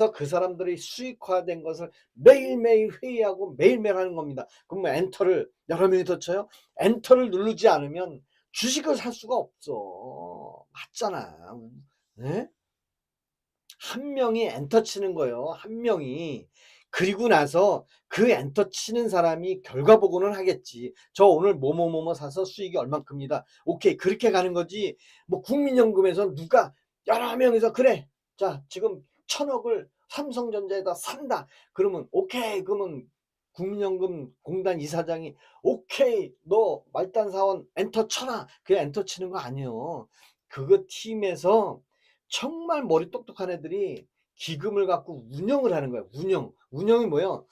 그 사람들이 수익화된 것을 매일매일 회의하고 매일매일 하는 겁니다. 그럼 엔터를 여러 명이 더 쳐요? 엔터를 누르지 않으면 주식을 살 수가 없어. 맞잖아. 네? 한 명이 엔터 치는 거예요. 한 명이. 그리고 나서 그 엔터 치는 사람이 결과 보고는 하겠지. 저 오늘 뭐뭐뭐뭐 사서 수익이 얼만큼이다. 오케이. 그렇게 가는 거지. 뭐 국민연금에서 누가 여러 명이서 그래. 자, 지금 1,000억을 삼성전자에다 산다. 그러면 오케이. 그러면 국민연금 공단 이사장이 오케이. 너 말단 사원 엔터 쳐라. 그게 엔터 치는 거 아니에요. 그거 팀에서 정말 머리 똑똑한 애들이 기금을 갖고 운영을 하는 거야. 운영이 뭐예요?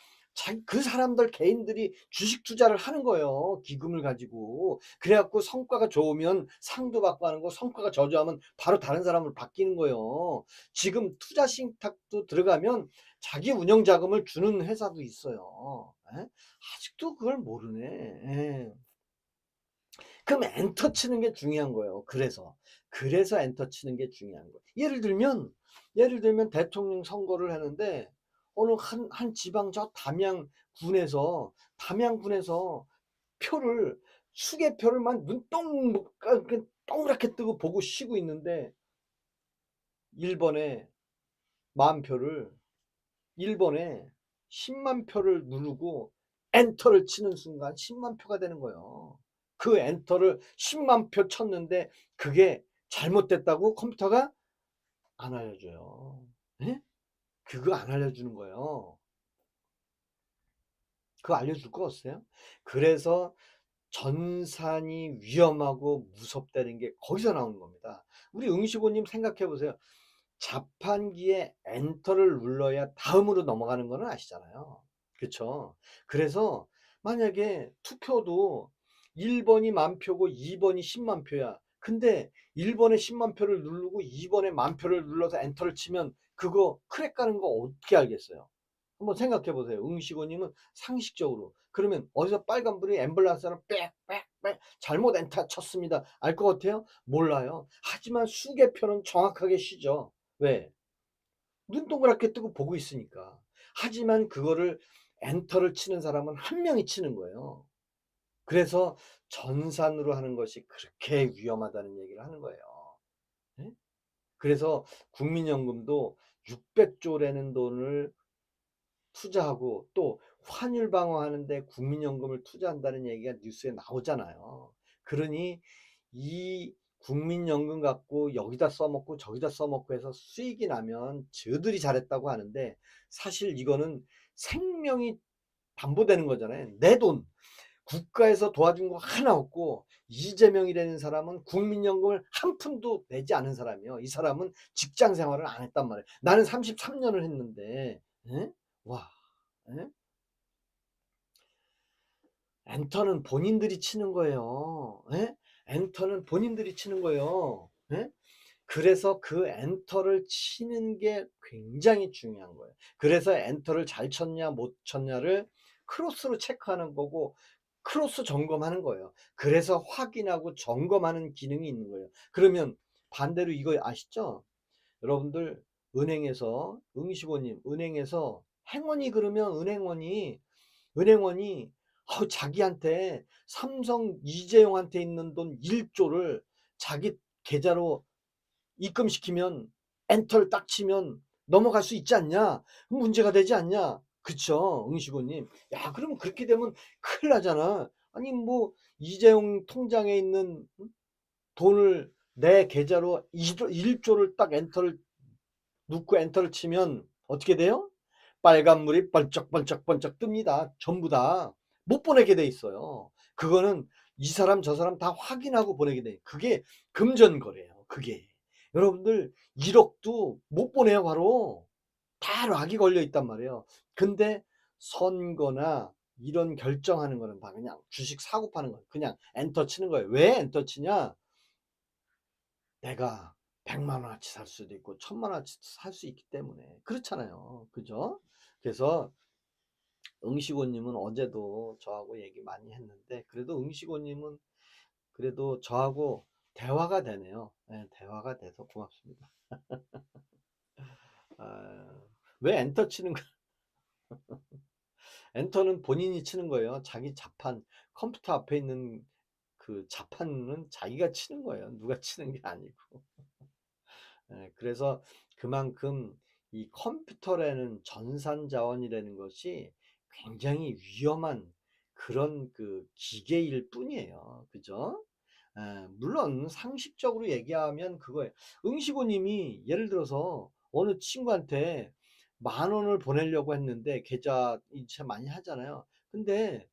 그 사람들 개인들이 주식 투자를 하는 거예요. 기금을 가지고. 그래 갖고 성과가 좋으면 상도 받고 하는 거, 성과가 저조하면 바로 다른 사람으로 바뀌는 거예요. 지금 투자信託도 들어가면 자기 운영 자금을 주는 회사도 있어요. 예? 아직도 그걸 모르네. 예. 그럼 엔터 치는 게 중요한 거예요. 그래서 엔터 치는 게 중요한 거예요. 예를 들면 대통령 선거를 하는데 어느 한 지방 저 담양군에서 표를 수개표를만 동그랗게 뜨고 보고 쉬고 있는데 1번에 10,000표를 1번에 10만 표를 누르고 엔터를 치는 순간 10만 표가 되는 거예요. 그 엔터를 10만 표 쳤는데 그게 잘못됐다고 컴퓨터가 안 알려줘요. 예? 그거 안 알려주는 거예요. 그거 알려줄 거 없어요? 그래서 전산이 위험하고 무섭다는 게 거기서 나오는 겁니다. 우리 응시고님 생각해 보세요. 자판기에 엔터를 눌러야 다음으로 넘어가는 거는 아시잖아요. 그쵸? 그래서 만약에 투표도 1번이 10,000표고 2번이 10만 표야. 근데 1번에 10만 표를 누르고 2번에 10,000표를 눌러서 엔터를 치면 그거 크랙 가는 거 어떻게 알겠어요? 한번 생각해 보세요. 응시고님은 상식적으로. 그러면 어디서 빨간불이 앰뷸런스를 빽빽빽 잘못 엔터 쳤습니다. 알 것 같아요? 몰라요. 하지만 수개표는 정확하게 쉬죠. 왜? 눈 동그랗게 뜨고 보고 있으니까. 하지만 그거를 엔터를 치는 사람은 한 명이 치는 거예요. 그래서 전산으로 하는 것이 그렇게 위험하다는 얘기를 하는 거예요. 예? 그래서 국민연금도 600조라는 돈을 투자하고 또 환율 방어하는데 국민연금을 투자한다는 얘기가 뉴스에 나오잖아요. 그러니 이 국민연금 갖고 여기다 써먹고 저기다 써먹고 해서 수익이 나면 저들이 잘했다고 하는데 사실 이거는 생명이 담보되는 거잖아요. 내 돈. 국가에서 도와준 거 하나 없고 이재명이라는 사람은 국민연금을 한 푼도 내지 않은 사람이에요. 이 사람은 직장 생활을 안 했단 말이에요. 나는 33년을 했는데 에? 와 에? 엔터는 본인들이 치는 거예요. 에? 엔터는 본인들이 치는 거예요. 에? 그래서 그 엔터를 치는 게 굉장히 중요한 거예요. 그래서 엔터를 잘 쳤냐 못 쳤냐를 크로스로 체크하는 거고 크로스 점검하는 거예요. 그래서 확인하고 점검하는 기능이 있는 거예요. 그러면 반대로 이거 아시죠? 여러분들 응시고님 은행에서 행원이 그러면 은행원이 자기한테 삼성 이재용한테 있는 돈 1조를 자기 계좌로 입금시키면 엔터를 딱 치면 넘어갈 수 있지 않냐? 문제가 되지 않냐? 그쵸, 응시고님. 야, 그러면 그렇게 되면 큰일 나잖아. 아니, 뭐, 이재용 통장에 있는 돈을 내 계좌로 1조를 딱 엔터를 누고 엔터를 치면 어떻게 돼요? 빨간불이 번쩍번쩍번쩍 뜹니다. 전부 다 못 보내게 돼 있어요. 그거는 이 사람 저 사람 다 확인하고 보내게 돼. 그게 금전거래예요. 그게. 여러분들 1억도 못 보내요. 바로. 다 락이 걸려 있단 말이에요. 근데 선거나 이런 결정하는 거는 다 그냥 주식 사고 파는 거예요. 그냥 엔터 치는 거예요. 왜 엔터 치냐? 내가 100만 원어치 살 수도 있고 1,000만 원어치 살 수 있기 때문에 그렇잖아요. 그죠? 그래서 응시고님은 어제도 저하고 얘기 많이 했는데 그래도 응시고님은 그래도 저하고 대화가 되네요. 네, 대화가 돼서 고맙습니다. 아, 왜 엔터 치는 거 엔터는 본인이 치는 거예요. 자기 자판, 컴퓨터 앞에 있는 그 자판은 자기가 치는 거예요. 누가 치는 게 아니고. 예, 그래서 그만큼 이 컴퓨터라는 전산자원이라는 것이 굉장히 위험한 그런 그 기계일 뿐이에요. 그죠? 물론 상식적으로 얘기하면 그거예요. 응시고 님이 예를 들어서 어느 친구한테 10,000원을 보내려고 했는데 계좌 이체 많이 하잖아요. 근데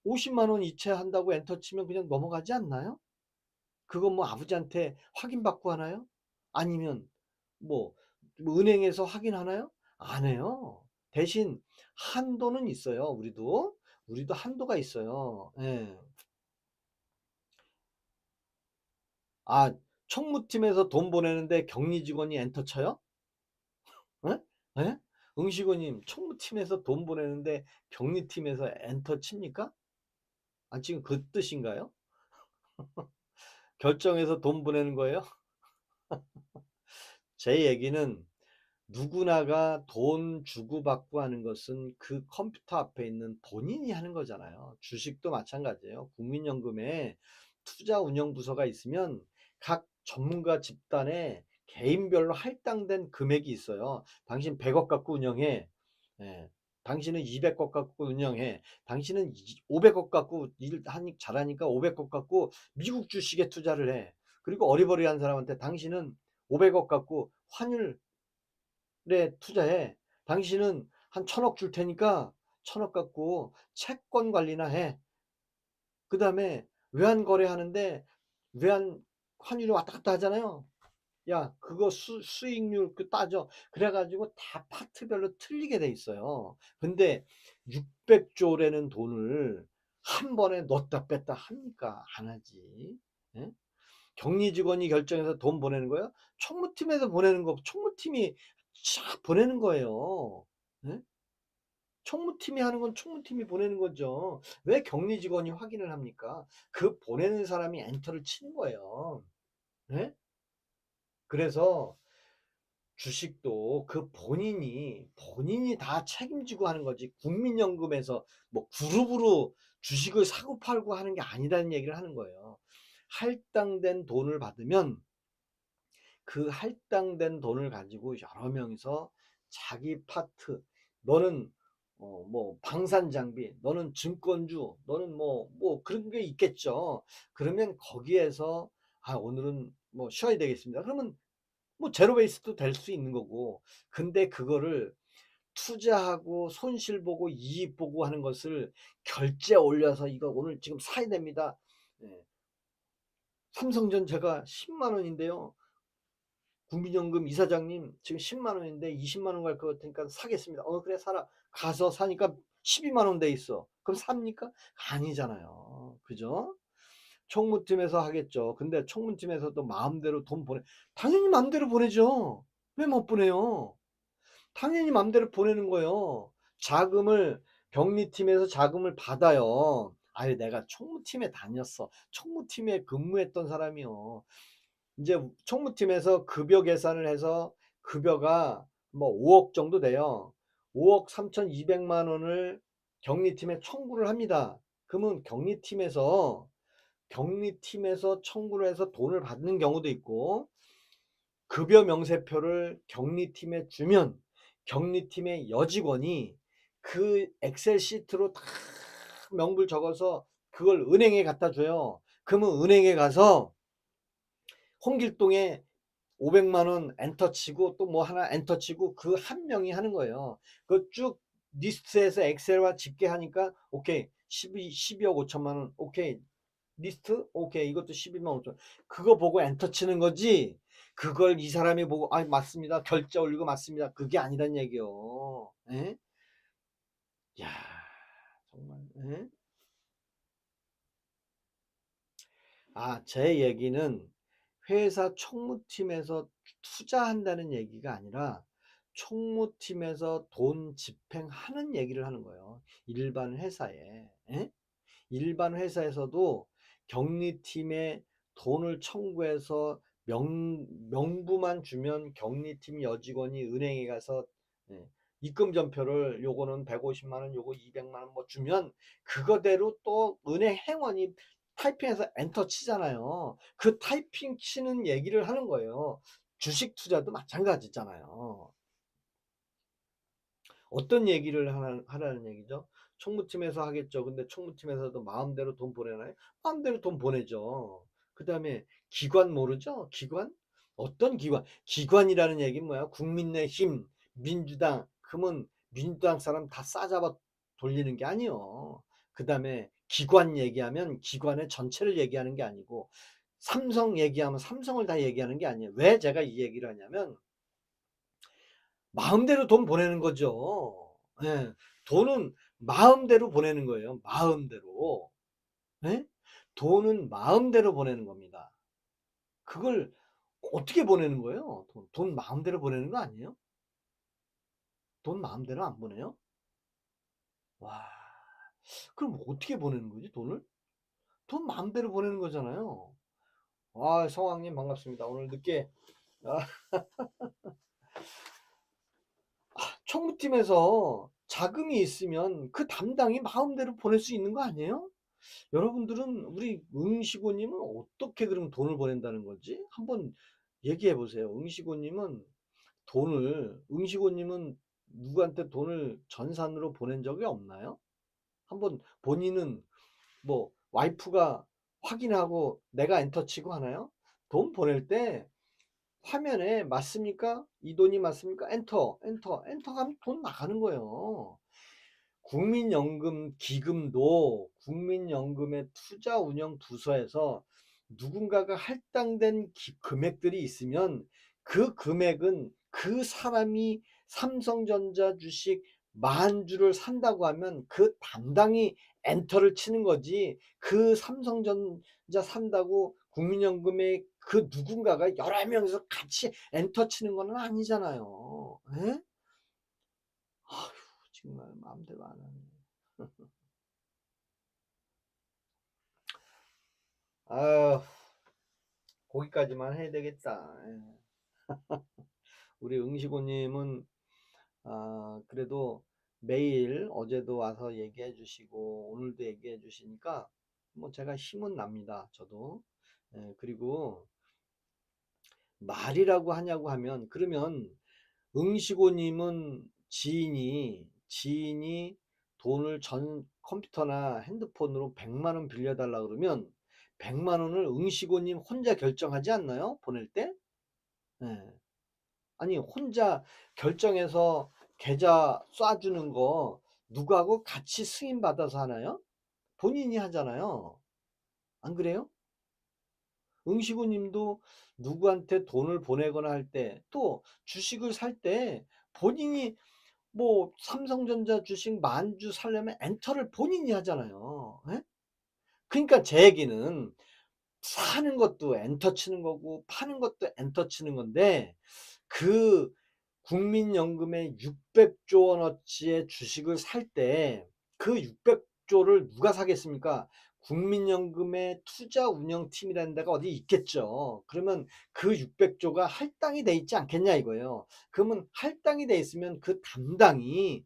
50만 원 이체한다고 엔터 치면 그냥 넘어가지 않나요? 그건 뭐 아버지한테 확인받고 하나요? 아니면 뭐 은행에서 확인하나요? 안 해요. 대신 한도는 있어요. 우리도 한도가 있어요. 예. 아, 총무팀에서 돈 보내는데 격리 직원이 엔터 쳐요? 예? 예? 응시고님, 총무팀에서 돈 보내는데 격리팀에서 엔터 칩니까? 아, 지금 그 뜻인가요? 결정해서 돈 보내는 거예요? 제 얘기는 누구나가 돈 주고받고 하는 것은 그 컴퓨터 앞에 있는 본인이 하는 거잖아요. 주식도 마찬가지예요. 국민연금에 투자운영부서가 있으면 각 전문가 집단에 개인별로 할당된 금액이 있어요. 당신 100억 갖고 운영해. 예. 당신은 200억 갖고 운영해. 당신은 500억 갖고 잘하니까 500억 갖고 미국 주식에 투자를 해. 그리고 어리버리한 사람한테 당신은 500억 갖고 환율 투자해. 당신은 한 1,000억 줄 테니까 1,000억 갖고 채권 관리나 해. 그 다음에 외환 거래하는데 외환 환율이 왔다 갔다 하잖아요. 야, 그거 수익률 그 따져. 그래가지고 다 파트별로 틀리게 돼 있어요. 근데 600조라는 돈을 한 번에 넣었다 뺐다 합니까? 안 하지. 예? 격리 직원이 결정해서 돈 보내는 거예요? 총무팀에서 보내는 거, 총무팀이 쫙 보내는 거예요. 예? 총무팀이 하는 건 총무팀이 보내는 거죠. 왜 격리 직원이 확인을 합니까? 그 보내는 사람이 엔터를 치는 거예요. 예? 그래서 주식도 그 본인이 다 책임지고 하는 거지. 국민연금에서 뭐 그룹으로 주식을 사고 팔고 하는 게 아니라는 얘기를 하는 거예요. 할당된 돈을 받으면 그 할당된 돈을 가지고 여러 명이서 자기 파트, 너는 뭐 방산 장비, 너는 증권주, 너는 뭐 그런 게 있겠죠. 그러면 거기에서 아, 오늘은 뭐 쉬어야 되겠습니다. 그러면 뭐 제로 베이스도 될 수 있는 거고. 근데 그거를 투자하고 손실 보고 이익 보고 하는 것을 결제 올려서 이거 오늘 지금 사야 됩니다. 예. 삼성전자가 10만 원인데요. 국민연금 이사장님 지금 10만 원인데 20만 원 갈 것 같으니까 사겠습니다. 그래 사라. 가서 사니까 12만 원 돼 있어. 그럼 삽니까? 아니잖아요. 그죠? 총무팀에서 하겠죠. 근데 총무팀에서도 마음대로 돈 당연히 마음대로 보내죠. 왜 못 보내요? 당연히 마음대로 보내는 거예요. 자금을 격리팀에서 자금을 받아요. 아유, 내가 총무팀에 다녔어. 총무팀에 근무했던 사람이요. 이제 총무팀에서 급여 계산을 해서 급여가 뭐 5억 정도 돼요. 5억 3,200만 원을 격리팀에 청구를 합니다. 그러면 격리팀에서 청구를 해서 돈을 받는 경우도 있고, 급여 명세표를 격리팀에 주면 격리팀의 여직원이 그 엑셀 시트로 다 명부를 적어서 그걸 은행에 갖다 줘요. 그러면 은행에 가서 홍길동에 500만 원 엔터 치고 또 뭐 하나 엔터 치고 그 한 명이 하는 거예요. 그 쭉 리스트에서 엑셀과 집계하니까 오케이 12억 5천만 원 오케이 리스트 오케이 이것도 12만 5천 그거 보고 엔터 치는 거지. 그걸 이 사람이 보고 아 맞습니다 결제 올리고 맞습니다 그게 아니란 얘기요. 예? 야 정말 예? 제 얘기는 회사 총무팀에서 투자한다는 얘기가 아니라 총무팀에서 돈 집행하는 얘기를 하는 거예요. 일반 회사에. 예? 일반 회사에서도 격리팀에 돈을 청구해서 명부만 주면 격리팀 여직원이 은행에 가서 예, 입금 전표를 요거는 150만 원, 요거 200만 원 뭐 주면 그거대로 또 은행 행원이 타이핑해서 엔터 치잖아요. 그 타이핑 치는 얘기를 하는 거예요. 주식 투자도 마찬가지잖아요. 어떤 얘기를 하라는 얘기죠? 총무팀에서 하겠죠. 근데 총무팀에서도 마음대로 돈 보내나요? 마음대로 돈 보내죠. 그 다음에 기관 모르죠? 기관? 어떤 기관? 기관이라는 얘기는 뭐야? 국민의힘, 민주당. 그러면 민주당 사람 다 싸잡아 돌리는 게 아니요. 그 다음에 기관 얘기하면 기관의 전체를 얘기하는 게 아니고 삼성 얘기하면 삼성을 다 얘기하는 게 아니에요. 왜 제가 이 얘기를 하냐면 마음대로 돈 보내는 거죠. 예. 돈은 마음대로 보내는 거예요. 마음대로. 예? 돈은 마음대로 보내는 겁니다. 그걸 어떻게 보내는 거예요? 돈 마음대로 보내는 거 아니에요? 돈 마음대로 안 보내요? 와. 그럼 어떻게 보내는 거지, 돈을? 돈 마음대로 보내는 거잖아요. 아, 성황님 반갑습니다. 오늘 늦게 아, 총무팀에서 자금이 있으면 그 담당이 마음대로 보낼 수 있는 거 아니에요? 여러분들은 우리 응시고님은 어떻게 그럼 돈을 보낸다는 건지 한번 얘기해 보세요. 응시고님은 누구한테 돈을 전산으로 보낸 적이 없나요? 한번 본인은 뭐 와이프가 확인하고 내가 엔터 치고 하나요? 돈 보낼 때 화면에 맞습니까? 이 돈이 맞습니까? 엔터, 엔터, 엔터 하면 돈 나가는 거예요. 국민연금 기금도 국민연금의 투자운영부서에서 누군가가 할당된 금액들이 있으면 그 금액은 그 사람이 삼성전자 주식 10,000주를 산다고 하면 그 담당이 엔터를 치는 거지, 그 삼성전자 산다고 국민연금의 그 누군가가 여러 명이서 같이 엔터 치는 거는 아니잖아요. 에? 아휴, 정말 마음대로 안 하네. 아휴, 거기까지만 해야 되겠다. 예. 우리 응시고님은 그래도 매일 어제도 와서 얘기해 주시고 오늘도 얘기해 주시니까 뭐 제가 힘은 납니다. 저도. 예, 그리고 말이라고 하냐고 하면, 그러면 응시고님은 지인이 돈을 전 컴퓨터나 핸드폰으로 100만 원 빌려달라 그러면 100만 원을 응시고님 혼자 결정하지 않나요? 보낼 때? 예. 아니, 혼자 결정해서 계좌 쏴주는 거 누구하고 같이 승인 받아서 하나요? 본인이 하잖아요. 안 그래요? 응시구 님도 누구한테 돈을 보내거나 할 때, 또 주식을 살 때 본인이 뭐 삼성전자 주식 10,000주 살려면 엔터를 본인이 하잖아요. 예? 그러니까 제 얘기는 사는 것도 엔터 치는 거고 파는 것도 엔터 치는 건데, 그 국민연금의 600조 원어치의 주식을 살 때 그 600조를 누가 사겠습니까? 국민연금의 투자운영팀이라는 데가 어디 있겠죠. 그러면 그 600조가 할당이 돼 있지 않겠냐 이거예요. 그러면 할당이 돼 있으면 그 담당이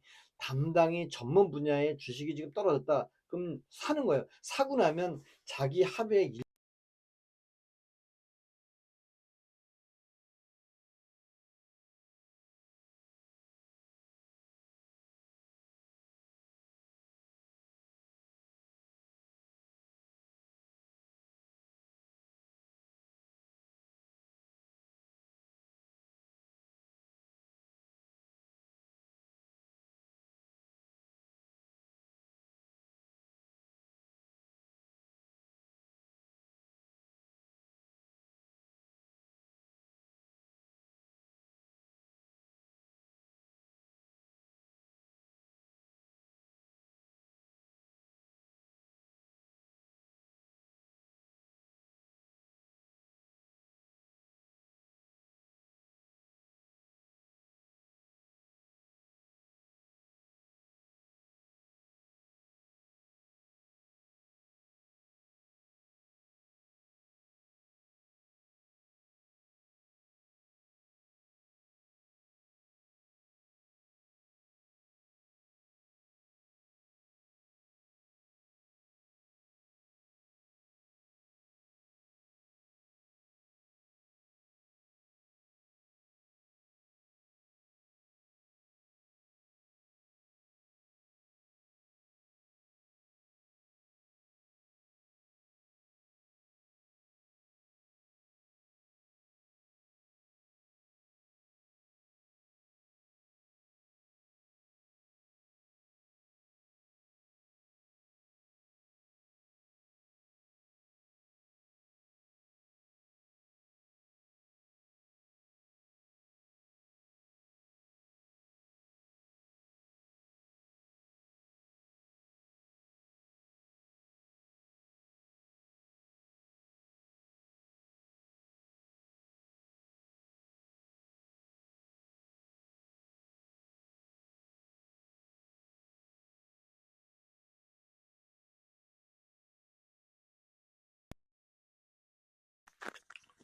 전문 분야의 주식이 지금 떨어졌다, 그럼 사는 거예요. 사고 나면 자기 하루에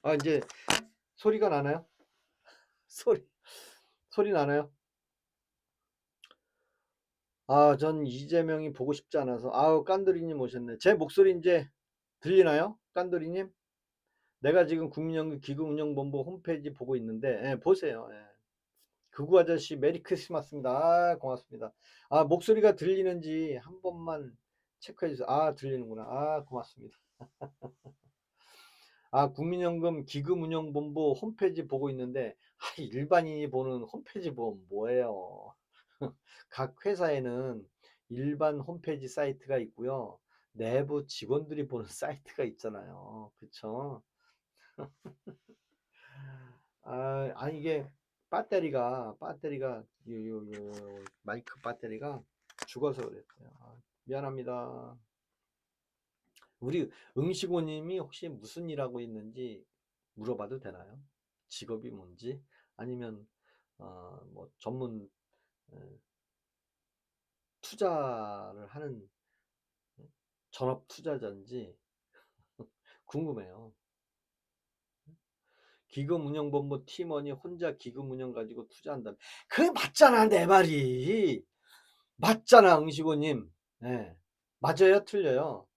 아 인제 소리가 나나요? 소리 소리 나나요? 아 전 이재명이 보고 싶지 않아서. 아우 깐돌이님 오셨네. 제 목소리 인제 들리나요? 깐돌이님? 내가 지금 국민연금 기금운용본부 홈페이지 보고 있는데 예 보세요. 예. 극우 아저씨 메리 크리스마스입니다. 아 고맙습니다. 아 목소리가 들리는지 한 번만 체크해 주세요. 아 들리는구나. 아 고맙습니다. 아 국민연금 기금운용본부 홈페이지 보고 있는데 아 일반인이 보는 홈페이지 보면 뭐예요. 각 회사에는 일반 홈페이지 사이트가 있고요. 내부 직원들이 보는 사이트가 있잖아요. 그쵸? 아니 이게 배터리가 요 마이크 배터리가 죽어서 그랬어요. 아 미안합니다. 우리 응시고 님이 혹시 무슨 일하고 있는지 물어봐도 되나요? 직업이 뭔지? 아니면 뭐 전문 에, 투자를 하는 전업 투자자인지 궁금해요. 기금운용본부 팀원이 혼자 기금운용 가지고 투자한다. 그게 맞잖아, 내 말이. 맞잖아, 응시고님. 예. 맞아요, 틀려요?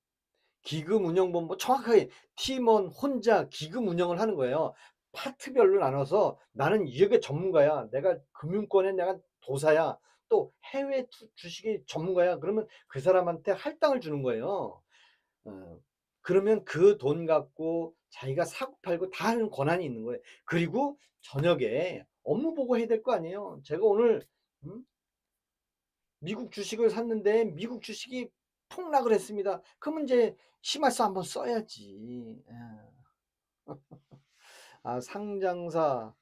기금운용본부 정확하게 팀원 혼자 기금운용을 하는 거예요. 파트별로 나눠서 나는 이게 전문가야. 내가 금융권에 내가 도사야. 또 해외 주식의 전문가야. 그러면 그 사람한테 할당을 주는 거예요. 어. 그러면 그 돈 갖고 자기가 사고 팔고 다 하는 권한이 있는 거예요. 그리고 저녁에 업무 보고 해야 될 거 아니에요. 제가 오늘 음? 미국 주식을 샀는데 미국 주식이 폭락을 했습니다. 그러면 이제 심할서 한번 써야지. 예. 아, 상장사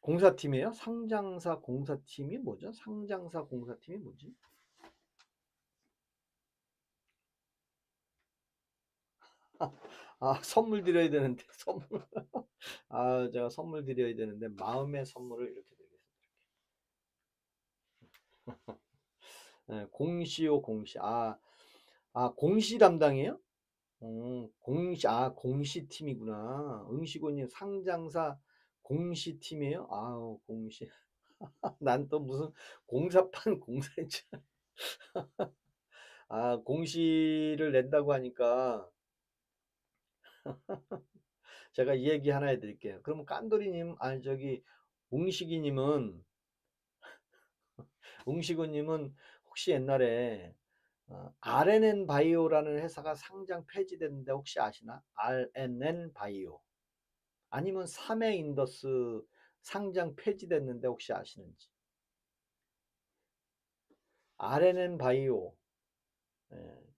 공사팀이에요? 상장사 공사팀이 뭐죠? 상장사 공사팀이 뭐지? 아, 선물 드려야 되는데 선물. 아, 제가 선물 드려야 되는데 마음의 선물을 이렇게 드리겠습니다. 공시요 공시. 공시 담당이에요? 공시 팀이구나. 응시고님 상장사 공시 팀이에요? 아우 공시. 난 또 무슨 공사판 공사인 줄. 공시를 낸다고 하니까 제가 이 얘기 하나 해드릴게요. 그러면 깐돌이님, 아니 저기 웅식이님은 웅식이님은 혹시 옛날에 RNN 바이오라는 회사가 상장 폐지됐는데 혹시 아시나? RNN 바이오. 아니면 삼해인더스 상장 폐지됐는데 혹시 아시는지? RNN 바이오,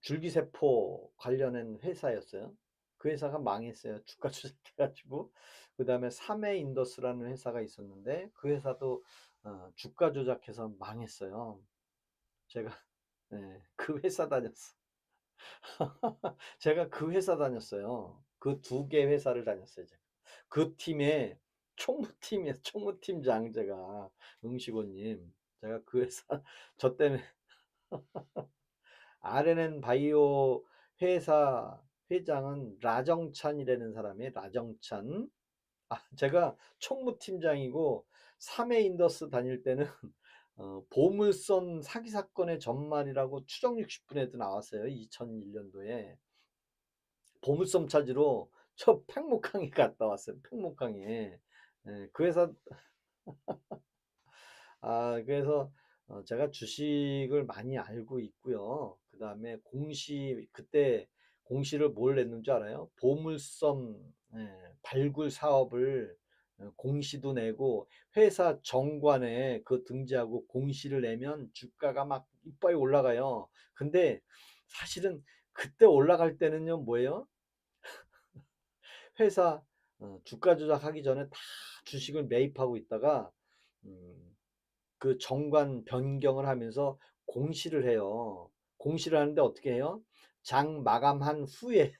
줄기세포 관련된 회사였어요. 그 회사가 망했어요. 주가 조작해가지고. 그 다음에 삼해인더스라는 회사가 있었는데 그 회사도 주가 조작해서 망했어요. 제가 그 회사 다녔어. 제가 그 회사 다녔어요. 그 두 개 회사를 다녔어요. 제가. 그 팀의 총무팀이에요. 총무팀장 제가 응시고님. 제가 그 회사 저 때문에 RNN 바이오 회사 회장은 라정찬이라는 사람이에요. 라정찬. 제가 총무팀장이고 삼해인더스 다닐 때는 보물선 사기 사건의 전말이라고 추정 60분에도 나왔어요. 2001년도에 보물섬 찾으러 저 팽목항에 갔다 왔어요. 팽목항에. 그 회사. 그래서 제가 주식을 많이 알고 있고요. 그 다음에 공시, 그때 공시를 뭘 냈는 줄 알아요? 보물섬 발굴 사업을 공시도 내고 회사 정관에 그 등재하고 공시를 내면 주가가 막 이빨이 올라가요. 근데 사실은 그때 올라갈 때는요, 뭐예요? 회사 주가 조작하기 전에 다 주식을 매입하고 있다가 음, 그 정관 변경을 하면서 공시를 해요. 공시를 하는데 어떻게 해요? 장 마감한 후에.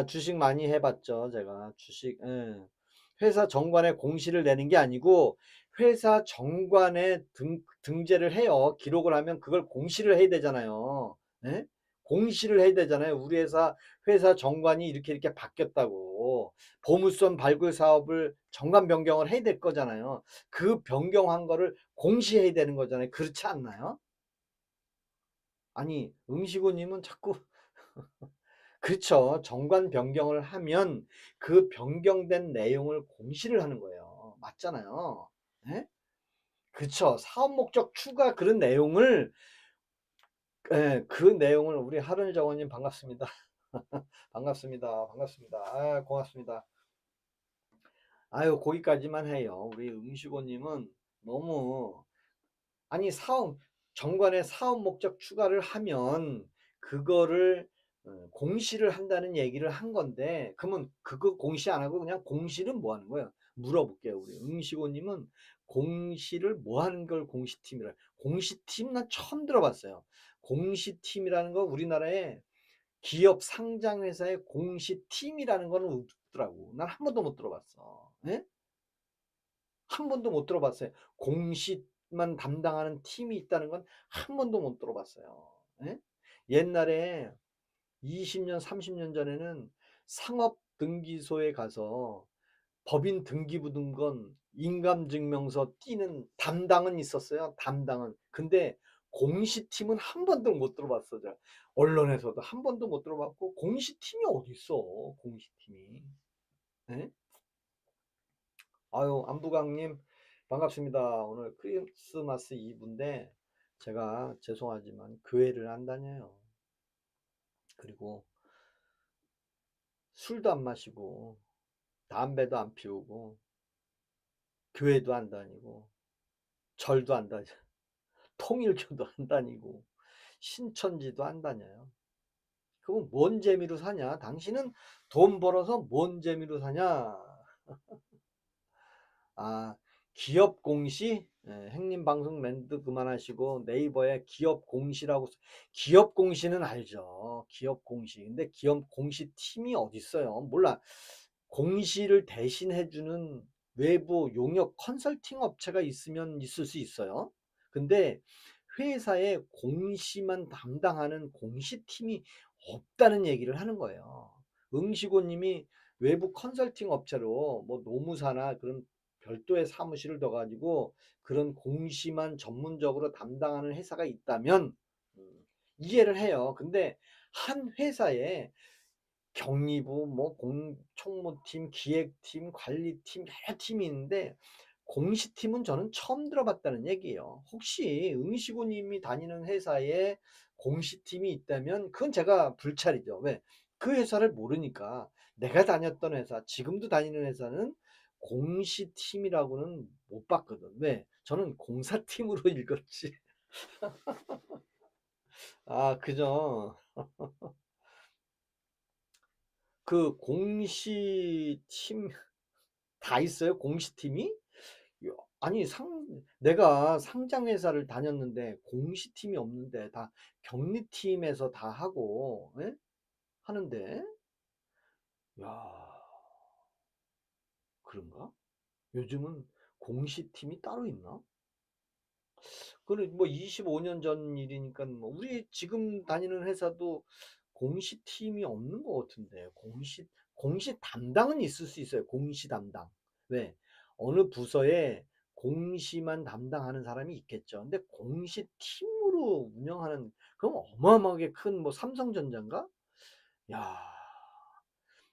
주식 많이 해봤죠, 제가. 주식. 예. 회사 정관에 공시를 내는 게 아니고 회사 정관에 등재를 해요. 기록을 하면 그걸 공시를 해야 되잖아요. 예? 공시를 해야 되잖아요. 우리 회사 정관이 이렇게 바뀌었다고. 보물선 발굴 사업을 정관 변경을 해야 될 거잖아요. 그 변경한 거를 공시해야 되는 거잖아요. 그렇지 않나요? 아니, 응시고님은 자꾸 그렇죠. 정관 변경을 하면 그 변경된 내용을 공시를 하는 거예요. 맞잖아요. 예? 그쵸. 사업 목적 추가 그런 내용을 예, 그 내용을 우리 하른일 정원님 반갑습니다. 반갑습니다. 반갑습니다. 아, 고맙습니다. 아유, 거기까지만 해요. 우리 응시고님은 너무 아니 정관에 사업 목적 추가를 하면 그거를 공시를 한다는 얘기를 한 건데 그러면 그거 공시 안 하고 그냥 공시는 뭐 하는 거예요? 물어볼게요. 우리 응시고님은 공시를 뭐 하는 걸 공시팀이라 공시팀 난 처음 들어봤어요. 공시팀이라는 거 우리나라에 기업 상장회사의 공시팀이라는 거는 없더라고. 난 한 번도 못 들어봤어. 예? 한 번도 못 들어봤어요. 공시만 담당하는 팀이 있다는 건 한 번도 못 들어봤어요. 예? 옛날에 20년, 30년 전에는 상업등기소에 가서 법인 등기부 등 건 인감증명서 띄는 담당은 있었어요. 담당은. 근데 공시팀은 한 번도 못 들어봤어. 요 언론에서도 한 번도 못 들어봤고 공시팀이 어디 있어? 공시팀이. 예? 아유, 안부강님 반갑습니다. 오늘 크리스마스 이브인데 제가 죄송하지만 교회를 안 다녀요. 그리고 술도 안 마시고 담배도 안 피우고 교회도 안 다니고 절도 안 다녀. 통일교도 안 다니고 신천지도 안 다녀요. 그럼 뭔 재미로 사냐? 당신은 돈 벌어서 뭔 재미로 사냐? 아, 기업 공시? 예, 행님 방송 멘트 그만하시고 네이버에 기업 공시라고 기업 공시는 알죠. 기업 공시. 근데 기업 공시 팀이 어디 있어요? 몰라. 공시를 대신해 주는 외부 용역 컨설팅 업체가 있으면 있을 수 있어요. 근데 회사에 공시만 담당하는 공시팀이 없다는 얘기를 하는 거예요. 응시고님이 외부 컨설팅 업체로 뭐 노무사나 그런 별도의 사무실을 둬 가지고 그런 공시만 전문적으로 담당하는 회사가 있다면 이해를 해요. 근데 한 회사에 경리부, 뭐 총무팀, 기획팀, 관리팀 여러 팀이 있는데 공시팀은 저는 처음 들어봤다는 얘기예요. 혹시 응시고 님이 다니는 회사에 공시팀이 있다면 그건 제가 불찰이죠. 왜? 그 회사를 모르니까. 내가 다녔던 회사, 지금도 다니는 회사는 공시팀이라고는 못 봤거든. 왜? 저는 공사팀으로 읽었지. 아, 그죠. 그 공시팀 다 있어요? 공시팀이? 야, 아니 내가 상장회사를 다녔는데 공시팀이 없는데 다 격리팀에서 다 하고 예? 하는데 야, 그런가? 요즘은 공시팀이 따로 있나? 그래 뭐 25년 전 일이니까 뭐 우리 지금 다니는 회사도 공시팀이 없는 것 같은데 공시 담당은 있을 수 있어요. 공시 담당. 왜? 어느 부서에 공시만 담당하는 사람이 있겠죠. 근데 공시팀으로 운영하는 그럼 어마어마하게 큰 뭐 삼성전자인가? 야,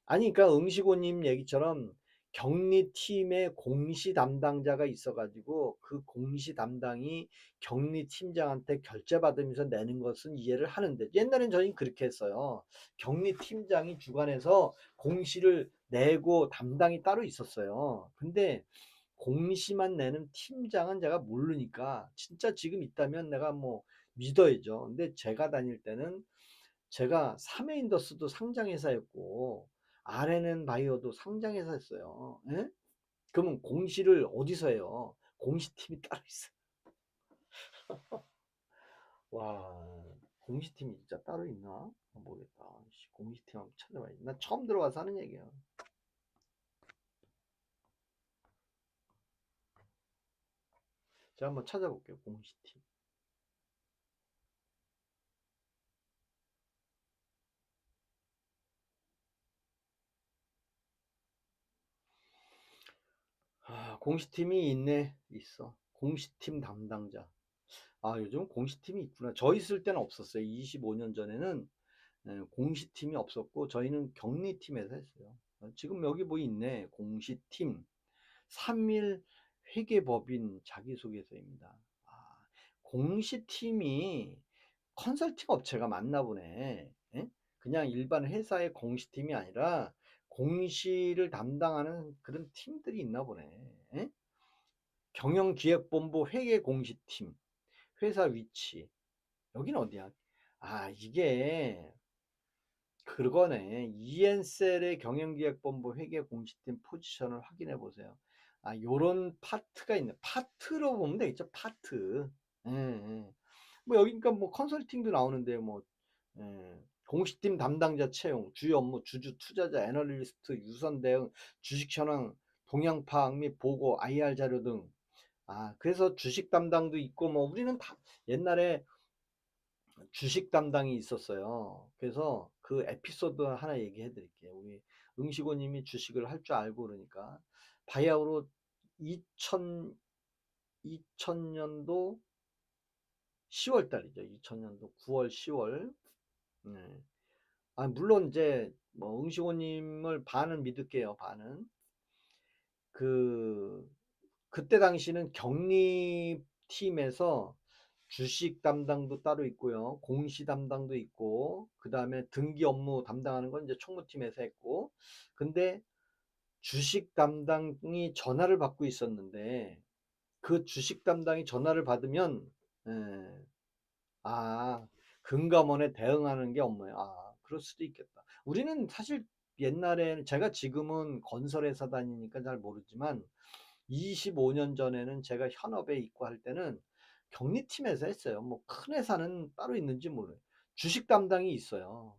아니 그러니까 응시고님 얘기처럼 격리팀에 공시 담당자가 있어 가지고 그 공시 담당이 격리팀장한테 결제받으면서 내는 것은 이해를 하는데 옛날엔 저희는 그렇게 했어요. 격리팀장이 주관해서 공시를 내고 담당이 따로 있었어요. 근데 공시만 내는 팀장은 제가 모르니까 진짜 지금 있다면 내가 뭐 믿어야죠. 근데 제가 다닐 때는 제가 삼해인더스도 상장회사였고 RNN 바이오도 상장회사였어요. 예? 그러면 공시를 어디서 해요? 공시팀이 따로 있어요. 와, 공시팀이 진짜 따로 있나? 모르겠다. 공시팀 한번 찾아봐야지. 나 처음 들어와서 하는 얘기야. 제가 한번 찾아볼게요. 공시팀. 공시팀이 있네. 있어. 공시팀 담당자. 요즘 공시팀이 있구나. 저 있을 때는 없었어요. 25년 전에는 공시팀이 없었고 저희는 격리팀에서 했어요. 지금 여기 뭐 있네. 공시팀 3일 회계법인 자기소개서입니다. 공시팀이 컨설팅 업체가 맞나 보네. 예? 그냥 일반 회사의 공시팀이 아니라 공시를 담당하는 그런 팀들이 있나 보네. 예? 경영기획본부 회계공시팀 회사 위치 여기는 어디야? 이게 그거네. 이엔셀의 경영기획본부 회계공시팀 포지션을 확인해 보세요. 요런 파트가 있네. 파트로 보면 되겠죠. 파트. 예, 예. 뭐 여기니까 뭐 컨설팅도 나오는데 뭐 공시팀 담당자 채용, 주요 업무, 주주, 투자자, 애널리스트, 유선 대응, 주식 현황, 동향 파악 및 보고, IR 자료 등. 그래서 주식 담당도 있고 뭐 우리는 다 옛날에 주식 담당이 있었어요. 그래서 그 에피소드 하나 얘기해 드릴게요. 우리 응시고님이 주식을 할 줄 알고 그러니까 바이아우로 2000년도 10월 달이죠. 2000년도 9월, 10월. 네. 물론 이제 뭐 응시고님을 반은 믿을게요. 반은. 그때 당시는 격리팀에서 주식 담당도 따로 있고요. 공시 담당도 있고, 그 다음에 등기 업무 담당하는 건 이제 총무팀에서 했고, 근데 주식 담당이 전화를 받고 있었는데, 그 주식 담당이 전화를 받으면, 예, 아, 금감원에 대응하는 게 업무예요. 그럴 수도 있겠다. 우리는 사실 옛날에는 제가 지금은 건설회사 다니니까 잘 모르지만 25년 전에는 제가 현업에 있고 할 때는 격리팀에서 했어요. 뭐 큰 회사는 따로 있는지 모르요. 주식 담당이 있어요.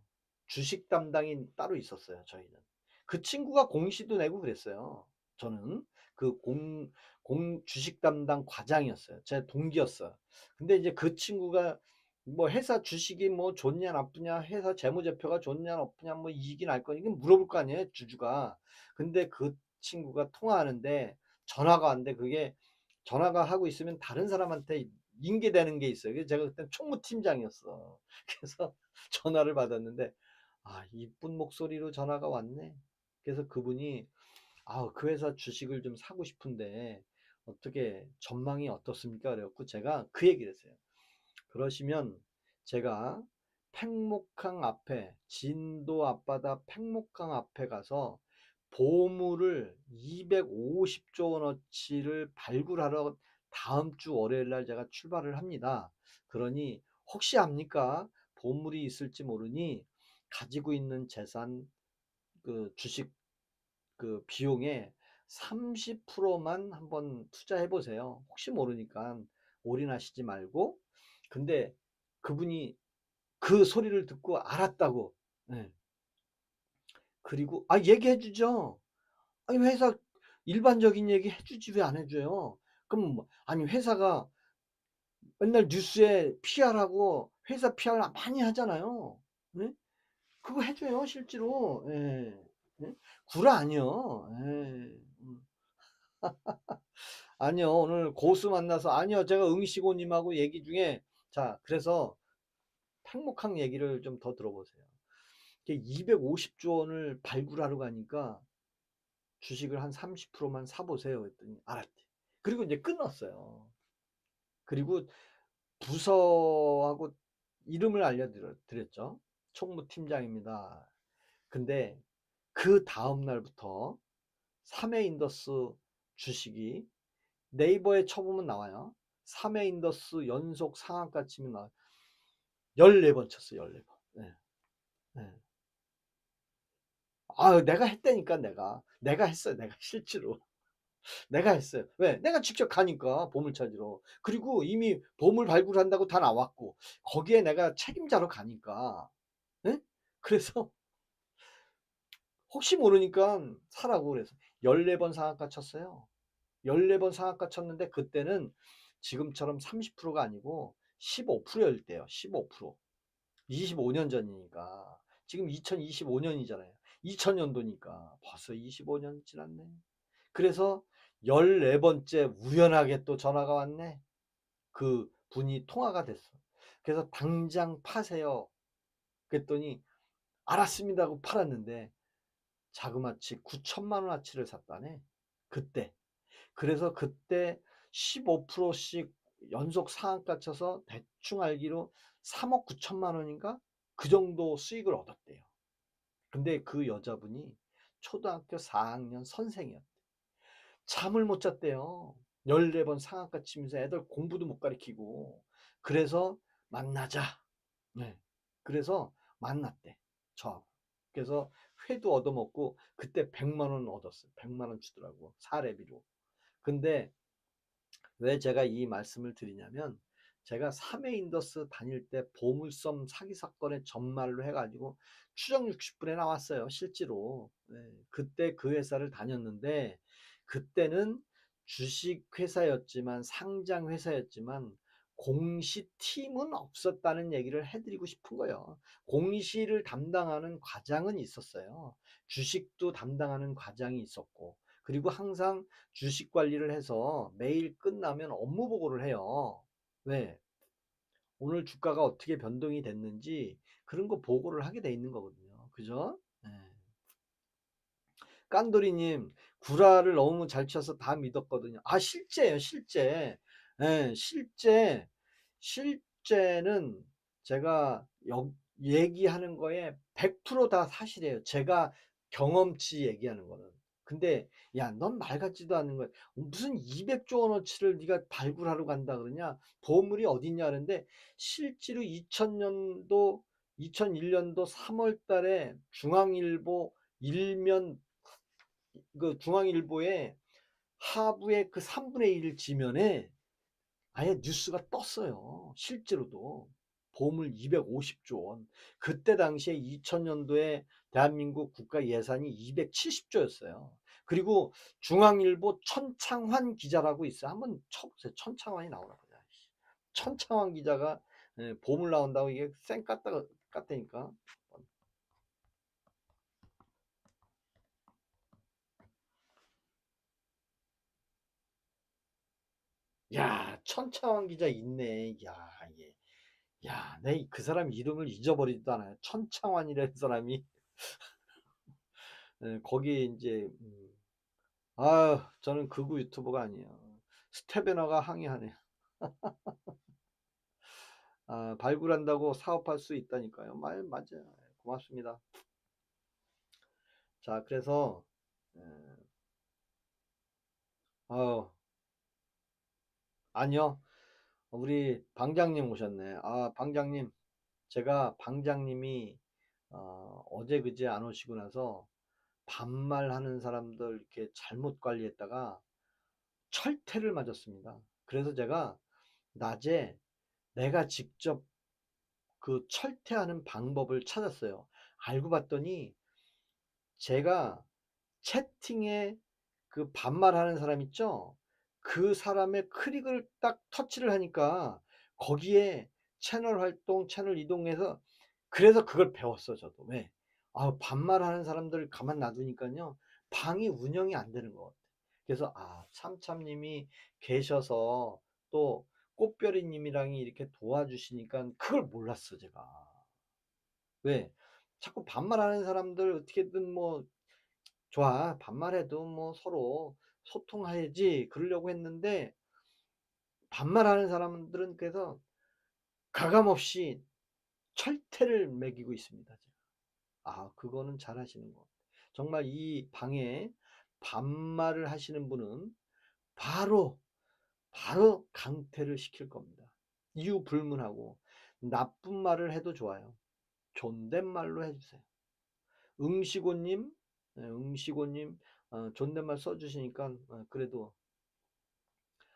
주식 담당이 따로 있었어요. 저희는. 그 친구가 공시도 내고 그랬어요. 저는 그 주식 담당 과장이었어요. 제 동기였어요. 근데 이제 그 친구가 뭐 회사 주식이 뭐 좋냐 나쁘냐, 회사 재무제표가 좋냐 나쁘냐, 뭐 이익이 날 거니 물어볼 거 아니에요, 주주가. 근데 그 친구가 통화하는데 전화가 왔는데 그게 전화가 하고 있으면 다른 사람한테 인계되는 게 있어요. 그래서 제가 그때 총무팀장이었어. 그래서 전화를 받았는데 이쁜 목소리로 전화가 왔네. 그래서 그분이 그 회사 주식을 좀 사고 싶은데 어떻게 전망이 어떻습니까? 그래갖고 제가 그 얘기를 했어요. 그러시면 제가 팽목항 앞에 진도 앞바다 팽목항 앞에 가서 보물을 250조 원어치를 발굴하러 다음 주 월요일 날 제가 출발을 합니다. 그러니 혹시 압니까? 보물이 있을지 모르니 가지고 있는 재산 그 주식 그 비용의 30%만 한번 투자해 보세요. 혹시 모르니까 올인하시지 말고. 근데 그분이 그 소리를 듣고 알았다고. 네. 그리고 얘기해 주죠. 회사 일반적인 얘기 해주지 왜 안 해줘요? 그럼 아니 회사가 맨날 뉴스에 PR하고 회사 PR 많이 하잖아요. 네? 그거 해줘요 실제로. 예. 예? 구라 아니요. 예. 아니요 오늘 고수 만나서 아니요 제가 응시고님하고 얘기 중에 자 그래서 팽목항 얘기를 좀 더 들어보세요. 250조 원을 발굴하러 가니까 주식을 한 30%만 사보세요 했더니 알았대. 그리고 이제 끊었어요. 그리고 부서하고 이름을 알려드렸죠. 총무팀장입니다. 근데 그 다음 날부터 3회인더스 주식이 네이버에 쳐보면 나와요. 3회인더스 연속 상한가 치면 나와요. 14번 쳤어요. 14번. 네. 네. 내가 했다니까 내가 했어요. 내가 실제로. 내가 했어요. 왜? 내가 직접 가니까 보물 찾으러. 그리고 이미 보물 발굴한다고 다 나왔고 거기에 내가 책임자로 가니까. 예? 그래서 혹시 모르니까 사라고 그래서 14번 상한가 쳤어요. 14번 상한가 쳤는데 그때는 지금처럼 30%가 아니고 15%일 때요. 15%. 25년 전이니까. 지금 2025년이잖아요. 2000년도니까 벌써 25년 지났네. 그래서 14번째 우연하게 또 전화가 왔네. 그분이 통화가 됐어. 그래서 "당장 파세요." 그랬더니 "알았습니다." 하고 팔았는데 자그마치 9천만 원어치를 샀다네 그때. 그래서 그때 15% 씩 연속 상한가 쳐서 대충 알기로 3억 9천만 원인가 그 정도 수익을 얻었대요. 근데 그 여자분이 초등학교 4학년 선생이었대. 잠을 못 잤대요. 14번 상한가 치면서 애들 공부도 못 가르치고. 그래서 만나자. 네. 그래서 만났대. 저하고. 그래서 회도 얻어먹고 그때 100만 원 얻었어요. 100만 원 주더라고. 사례비로. 근데 왜 제가 이 말씀을 드리냐면 제가 삼해인더스 다닐 때 보물섬 사기 사건의 전말로 해가지고 추정 60분에 나왔어요. 실제로. 네. 그때 그 회사를 다녔는데 그때는 주식 회사였지만 상장 회사였지만 공시팀은 없었다는 얘기를 해드리고 싶은 거예요. 공시를 담당하는 과장은 있었어요. 주식도 담당하는 과장이 있었고 그리고 항상 주식 관리를 해서 매일 끝나면 업무 보고를 해요. 왜? 오늘 주가가 어떻게 변동이 됐는지 그런 거 보고를 하게 돼 있는 거거든요. 그죠? 네. 깐돌이님, 구라를 너무 잘 쳐서 다 믿었거든요. 아, 실제예요, 실제. 예, 실제는 제가 얘기하는 거에 100%다 사실이에요. 제가 경험치 얘기하는 거는. 근데, 야, 넌 말 같지도 않은 거야. 무슨 200조 원어치를 네가 발굴하러 간다 그러냐? 보물이 어딨냐 하는데, 실제로 2001년도 3월 달에 중앙일보 일면 그 중앙일보에 하부의 그 3분의 1 지면에 아예 뉴스가 떴어요. 실제로도. 보물 250조 원. 그때 당시에 2000년도에 대한민국 국가 예산이 270조였어요. 그리고 중앙일보 천창환 기자라고 있어요. 한번 쳐보세요. 천창환이 나오나 보자. 천창환 기자가 보물 나온다고 이게 쌩 깠다니까. 야, 천창환 기자 있네. 야, 예. 야, 내 그 사람 이름을 잊어버리지도 않아요. 천창환이라는 사람이 거기에 이제 아유, 저는 극우 유튜버가 아니에요. 스테베너가 항의하네요. 아, 발굴한다고 사업할 수 있다니까요. 맞아요. 고맙습니다. 자, 그래서 에, 어, 아니요. 우리 방장님 오셨네. 아, 방장님. 제가 방장님이 어제 그제 안 오시고 나서 반말하는 사람들 이렇게 잘못 관리했다가 철퇴를 맞았습니다. 그래서 제가 낮에 내가 직접 그 철퇴하는 방법을 찾았어요. 알고 봤더니 제가 채팅에 그 반말하는 사람 있죠? 그 사람의 클릭을 딱 터치를 하니까 거기에 채널 활동, 채널 이동해서 그래서 그걸 배웠어, 저도. 왜? 아, 반말하는 사람들 가만 놔두니까요. 방이 운영이 안 되는 것 같아. 그래서 아, 참참님이 계셔서 또 꽃별이님이랑 이렇게 도와주시니까 그걸 몰랐어, 제가. 왜? 자꾸 반말하는 사람들 어떻게든 뭐 좋아. 반말해도 뭐 서로 소통해야지. 그러려고 했는데, 반말하는 사람들은 그래서 가감없이 철퇴를 매기고 있습니다. 제가. 아, 그거는 잘 하시는 거. 정말 이 방에 반말을 하시는 분은 바로, 바로 강퇴를 시킬 겁니다. 이유 불문하고, 나쁜 말을 해도 좋아요. 존댓말로 해주세요. 응시고님, 응시고님, 존댓말 써주시니까, 그래도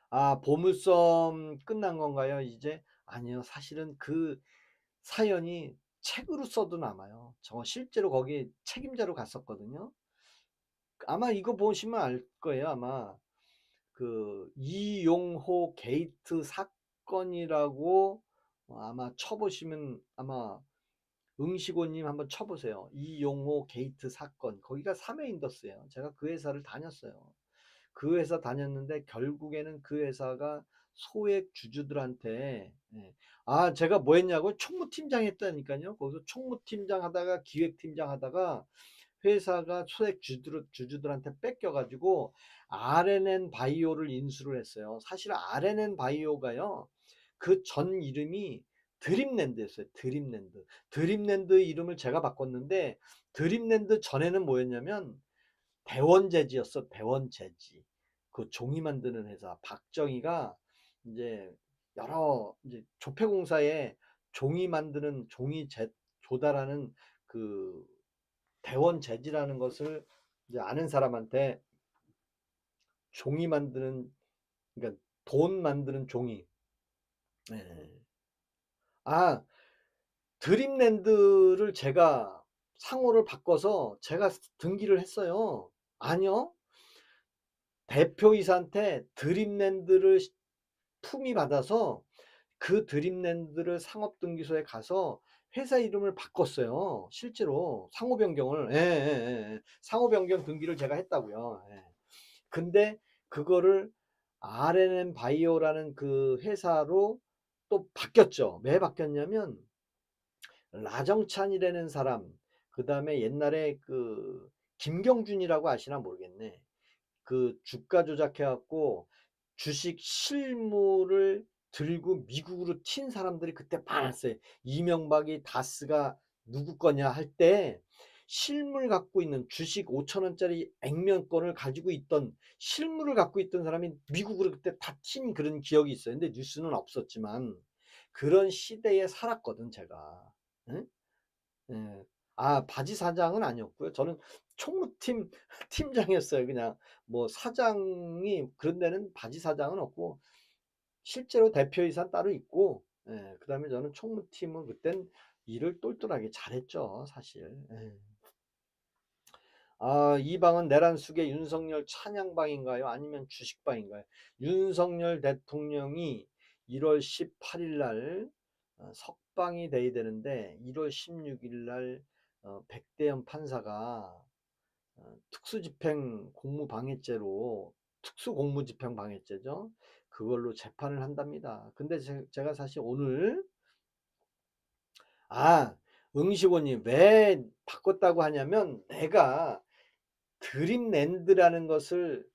아, 보물섬 끝난 건가요, 이제? 아니요. 사실은 그 사연이 책으로 써도 남아요. 저 실제로 거기 책임자로 갔었거든요. 아마 이거 보시면 알 거예요. 아마 그 이용호 게이트 사건이라고 아마 쳐보시면 아마 응시고님 한번 쳐보세요. 이용호 게이트 사건. 거기가 삼해인더스예요. 제가 그 회사를 다녔어요. 그 회사 다녔는데 결국에는 그 회사가 소액 주주들한테 제가 뭐 했냐고 총무팀장 했다니까요. 거기서 총무팀장 하다가 기획팀장 하다가 회사가 소액 주주들한테 뺏겨가지고 RNN 바이오를 인수를 했어요. 사실 RNN 바이오가요, 그 전 이름이 드림랜드였어요. 드림랜드. 드림랜드 이름을 제가 바꿨는데, 드림랜드 전에는 뭐였냐면 대원제지였어. 대원제지. 그 종이 만드는 회사. 박정희가 이제 여러 이제 조폐공사에 종이 만드는 조달하는 그 대원제지라는 것을 이제 아는 사람한테 종이 만드는, 그러니까 돈 만드는 종이. 예. 아, 드림랜드를 제가 상호를 바꿔서 제가 등기를 했어요. 아니요. 대표이사한테 드림랜드를 품위 받아서 그 드림랜드를 상업등기소에 가서 회사 이름을 바꿨어요. 실제로 상호 변경을. 예, 예, 예. 예. 상호 변경 등기를 제가 했다고요. 예. 근데 그거를 RNM 바이오라는 그 회사로 또 바뀌었죠. 왜 바뀌었냐면 라정찬이라는 사람, 그 다음에 옛날에 그 김경준이라고 아시나 모르겠네. 그 주가 조작해 갖고 주식 실물을 들고 미국으로 튄 사람들이 그때 많았어요. 이명박이 다스가 누구 거냐 할 때 실물 갖고 있는 주식 5천 원짜리 액면권을 가지고 있던, 실물을 갖고 있던 사람이 미국으로 그때 다 튄 그런 기억이 있어요. 근데 뉴스는 없었지만 그런 시대에 살았거든 제가. 응? 예. 바지 사장은 아니었고요. 저는 총무팀 팀장이었어요. 그냥 뭐 사장이 그런 데는 바지 사장은 없고 실제로 대표이사 따로 있고, 그다음에 저는 총무팀은 그땐 일을 똘똘하게 잘했죠, 사실. 예. 이 방은 내란숙의 윤석열 찬양방인가요? 아니면 주식방인가요? 윤석열 대통령이 1월 18일 날 석방이 돼야 되는데 1월 16일 날 백대현 판사가 특수집행 공무방해죄로, 특수공무집행방해죄죠. 그걸로 재판을 한답니다. 근데 제가 사실 오늘 아 응시고님 왜 바꿨다고 하냐면, 내가 드림랜드라는 것을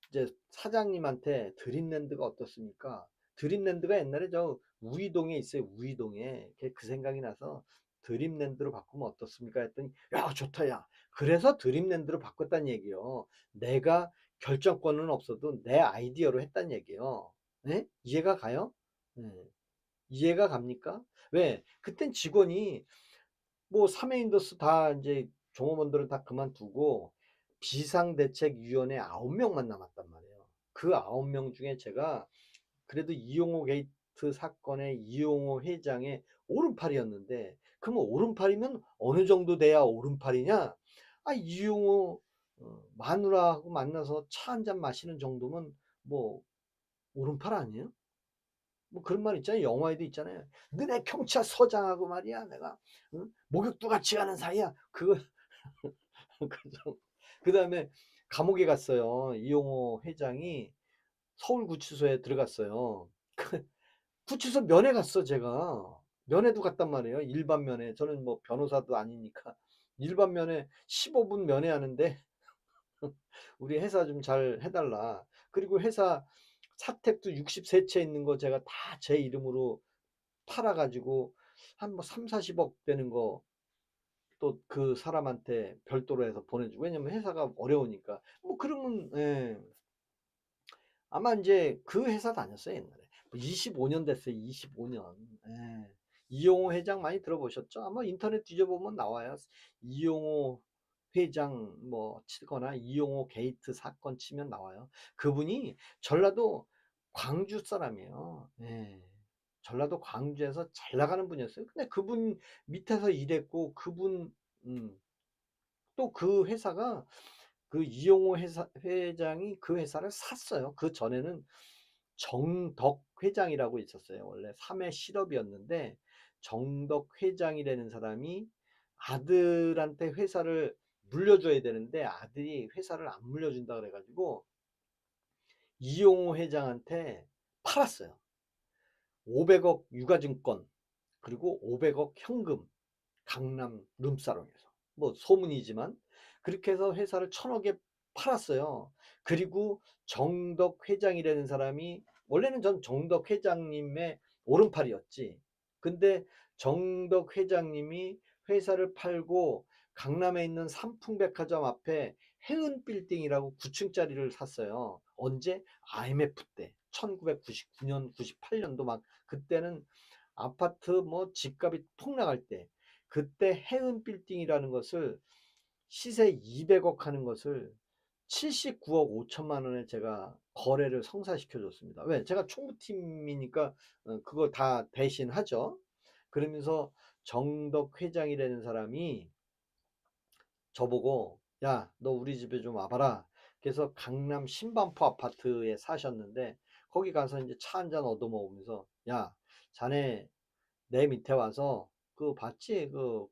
이제 사장님한테, 드림랜드가 어떻습니까? 드림랜드가 옛날에 저 우이동에 있어요. 우이동에. 그 생각이 나서 드림랜드로 바꾸면 어떻습니까? 했더니 야 좋다 야. 그래서 드림랜드로 바꿨다는 얘기요. 내가 결정권은 없어도 내 아이디어로 했다는 얘기요. 네? 이해가 가요? 네. 이해가 갑니까? 왜? 그땐 직원이 뭐 사메인더스 다 이제 종업원들은 다 그만두고 비상대책위원회 9명만 남았단 말이에요. 그 9명 중에 제가 그래도 이용호 게이트 사건의 이용호 회장의 오른팔이었는데, 그러면 오른팔이면 어느 정도 돼야 오른팔이냐? 이용호 마누라하고 만나서 차 한잔 마시는 정도면 뭐 오른팔 아니에요? 뭐 그런 말 있잖아요. 영화에도 있잖아요. 너네 경찰서장하고 말이야 내가 응? 목욕도 같이 가는 사이야. 그거 그 다음에 감옥에 갔어요. 이용호 회장이 서울구치소에 들어갔어요. 그 구치소 면회 갔어 제가. 면회도 갔단 말이에요. 일반 면회. 저는 뭐 변호사도 아니니까 일반 면회 15분 면회하는데 우리 회사 좀 잘 해달라. 그리고 회사 사택도 63채 있는 거 제가 다 제 이름으로 팔아가지고 한 뭐 3, 40억 되는 거 또 그 사람한테 별도로 해서 보내주고. 왜냐면 회사가 어려우니까. 뭐 그러면 아마 이제 그 회사 다녔어요 옛날에. 25년 됐어요. 25년. 이용호 회장 많이 들어보셨죠? 아마 인터넷 뒤져보면 나와요. 이용호 회장 뭐 치거나 이용호 게이트 사건 치면 나와요. 그분이 전라도 광주 사람이에요. 전라도 광주에서 잘 나가는 분이었어요. 근데 그분 밑에서 일했고, 그분 또 그 회사가, 그 이용호 회장이 그 회사를 샀어요. 그 전에는 정덕 회장이라고 있었어요. 원래 3회 실업이었는데 정덕 회장이라는 사람이 아들한테 회사를 물려줘야 되는데 아들이 회사를 안 물려준다 그래가지고 이용호 회장한테 팔았어요. 500억 유가증권 그리고 500억 현금 강남 룸사롱에서. 뭐 소문이지만 그렇게 해서 회사를 1,000억에 팔았어요. 그리고 정덕 회장이라는 사람이 원래는 전 정덕 회장님의 오른팔이었지. 근데 정덕 회장님이 회사를 팔고 강남에 있는 삼풍백화점 앞에 해운 빌딩이라고 9층짜리를 샀어요. 언제? IMF 때. 1999년, 98년도 막 그때는 아파트 뭐 집값이 폭락할 때 그때 해운 빌딩이라는 것을 시세 200억 하는 것을 79억 5천만 원에 제가 거래를 성사시켜 줬습니다. 왜? 제가 총무팀이니까 그거 다 대신하죠. 그러면서 정덕 회장이라는 사람이 저보고 야, 너 우리 집에 좀 와봐라. 그래서 강남 신반포 아파트에 사셨는데 거기 가서 이제 차 한잔 얻어 먹으면서 야, 자네 내 밑에 와서 그 봤지? 그